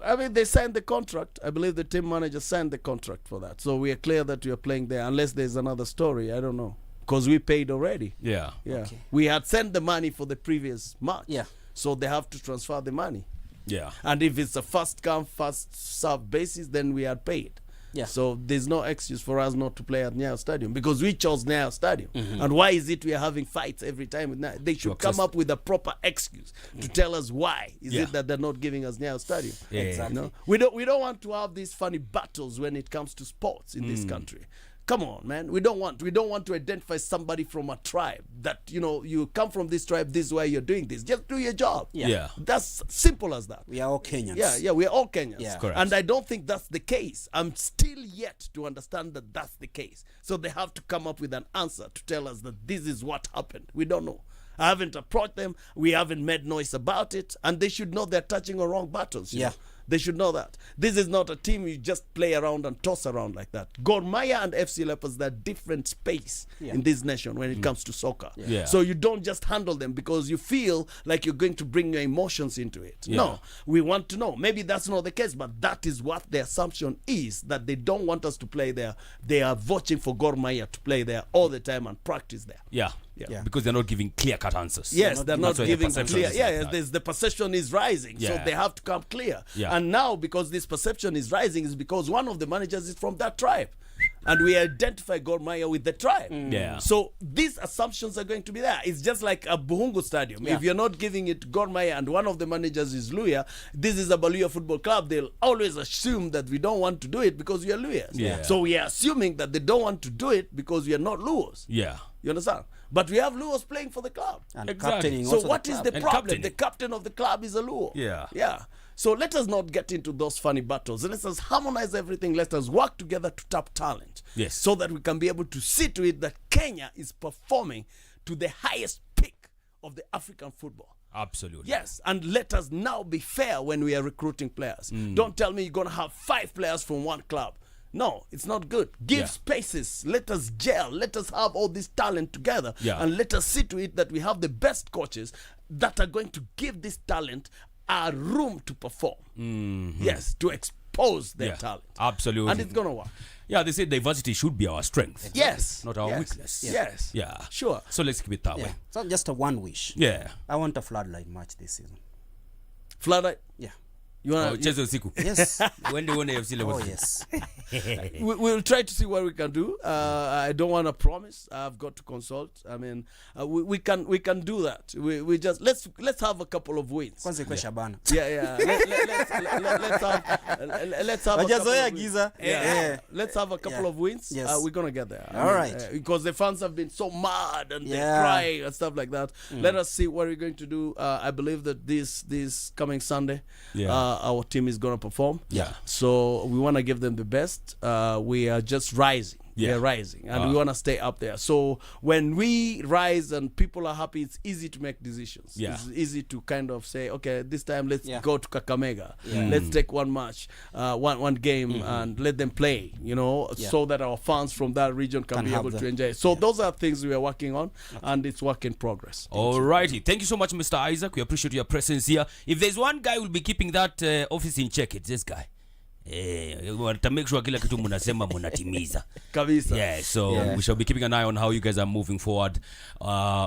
I mean, they signed the contract. I believe the team manager signed the contract for that. So we are clear that we are playing there, unless there's another story. I don't know. Because we paid already. Yeah. Yeah. Okay. We had sent the money for the previous match. Yeah. So they have to transfer the money. Yeah. And if it's a first come, first served basis, then we are paid. Yeah. So there's no excuse for us not to play at Nyayo Stadium because we chose Nyayo Stadium. And why is it we are having fights every time with Nyayo? They should come access- up with a proper excuse to tell us why is Yeah. it that they're not giving us Nyayo Stadium. Yeah. Exactly. We don't want to have these funny battles when it comes to sports in this country. Come on, man. We don't want to identify somebody from a tribe that, you come from this tribe, this is why you're doing this. Just do your job. Yeah. That's simple as that. We are all Kenyans. Yeah, we are all Kenyans. Yeah. Correct. And I don't think that's the case. I'm still yet to understand that that's the case. So they have to come up with an answer to tell us that this is what happened. We don't know. I haven't approached them. We haven't made noise about it. And they should know they're touching on wrong buttons. you Yeah. know. They should know that. This is not a team you just play around and toss around like that. Gor Mahia and FC Leopards, they're different space in this nation when it comes to soccer. Yeah. So you don't just handle them because you feel like you're going to bring your emotions into it. Yeah. No, we want to know. Maybe that's not the case, but that is what the assumption is, that they don't want us to play there. They are voting for Gor Mahia to play there all the time and practice there. Yeah. Yeah. Because they're not giving clear-cut answers. Yes, they're not That's why the giving perception clear. is Yeah, like yes, that. the perception is rising, so Yeah. they have to come clear. Yeah. And now, because this perception is rising, is because one of the managers is from that tribe, and we identify Gor Mahia with the tribe. Yeah. So these assumptions are going to be there. It's just like a Buhungu Stadium. Yeah. If you're not giving it Gor Mahia and one of the managers is Luya, this is a Baluya football club. They'll always assume that we don't want to do it because we are Luyas. Yeah. So we are assuming that they don't want to do it because we are not Luos. Yeah. You understand? But we have Luos playing for the club. And Exactly. captaining So also what the is club. the And problem? captain. The captain of the club is a Luo. Yeah. Yeah. So let us not get into those funny battles. Let us harmonize everything. Let us work together to tap talent. Yes. So that we can be able to see to it that Kenya is performing to the highest peak of the African football. Absolutely. Yes, and let us now be fair when we are recruiting players. Don't tell me you're going to have 5 players from one club. No, it's not good. Give Yeah. spaces. Let us gel. Let us have all this talent together. Yeah. And let us see to it that we have the best coaches that are going to give this talent a room to perform. Yes, to expose their Yeah. talent. Absolutely. And it's going to work. Yeah, they say diversity should be our strength. Yes. Not our Yes. weakness. Yes. Yeah. Sure. So let's keep it that Yeah. way. So just a one wish. Yeah. I want a floodlight match this season. Floodlight. Yeah. You Oh, want Cheze usiku. Yes. When do you want AFC Oh, Leopards? yes. We'll try to see what we can do. I don't want to promise. I've got to consult. I mean, we can do that. We just let's have a couple of wins. Kwanza ikuwe Shabana. Yeah. Let's have a couple Wajazoea of wins. giza. Yeah. Let's have a couple Yeah. of wins. Yes. We're gonna get there. All right. Because the fans have been so mad and they Yeah. cry and stuff like that. Let us see what we're going to do. I believe that this coming Sunday, our team is gonna perform. Yeah. So we want to give them the best. We are just rising. Yeah. We're rising, and we want to stay up there. So when we rise and people are happy, it's easy to make decisions. Yeah. It's easy to kind of say, okay, this time let's Yeah. go to Kakamega. Yeah. Let's take one match, one game, and let them play. Yeah. So that our fans from that region can be have able the- to enjoy. So those are things we are working on, and it's work in progress. Alrighty. Thank you so much, Mr. Isaac. We appreciate your presence here. If there's one guy who will be keeping that office in check, it's this guy. To make sure kila kitu munasema munatimiza. Kabisa. Yeah, so we shall be keeping an eye on how you guys are moving forward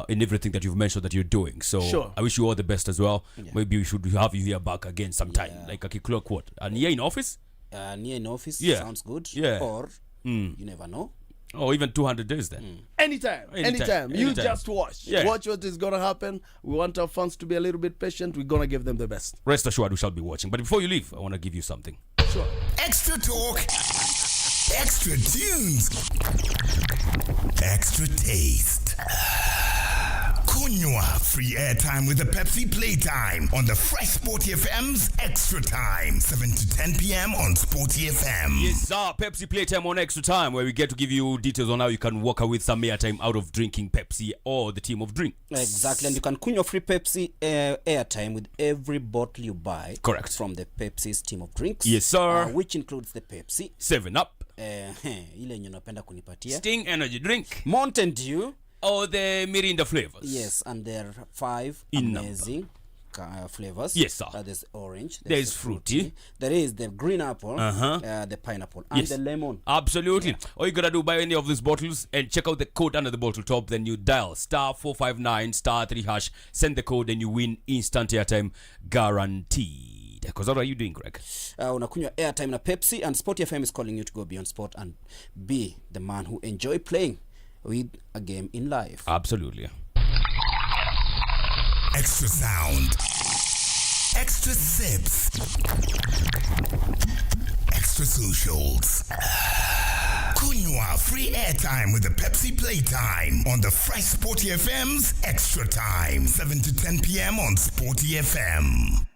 in everything that you've mentioned that you're doing. So Sure. I wish you all the best as well. Maybe we should have you here back again sometime, like a clock what? And here in office? Near in office. Yeah. Sounds good. Yeah. Or you never know. Or even 200 days then. Anytime. You just watch. Yeah. Watch what is going to happen. We want our fans to be a little bit patient. We're going to give them the best. Rest assured we shall be watching. But before you leave, I want to give you something. Sure. Extra talk, extra tunes, extra taste. Kunywa free airtime with the Pepsi Playtime on the Fresh Sporty FM's Extra Time, 7 to 10 p.m. on Sporty FM. Yes, sir. Pepsi Playtime on Extra Time, where we get to give you details on how you can walk away with some airtime out of drinking Pepsi or the team of drink. Exactly, and you can kunywa free Pepsi airtime with every bottle you buy. Correct. From the Pepsi's team of drinks. Yes, sir. Which includes the Pepsi. 7 Up, Ile yenye unapenda kunipatia. Sting Energy Drink, Mountain Dew. or the Mirinda flavors. Yes, and there are 5 In amazing flavors. Yes, sir. There's orange. There's the fruity. There is the green apple, the pineapple, and Yes. the lemon. Absolutely. All you gotta do, buy any of these bottles and check out the code under the bottle top. Then you dial *459 *3#. Send the code and you win instant airtime guaranteed. Because what are you doing, Greg? Unakunywa airtime na Pepsi, and SportyFM is calling you to go beyond sport and be the man who enjoy playing with a game in life. Absolutely. Extra sound, extra sips, extra socials. Kunywa free airtime with the Pepsi Playtime on the Fresh Sporty FM's Extra Time, 7 to 10 p.m. on Sporty FM.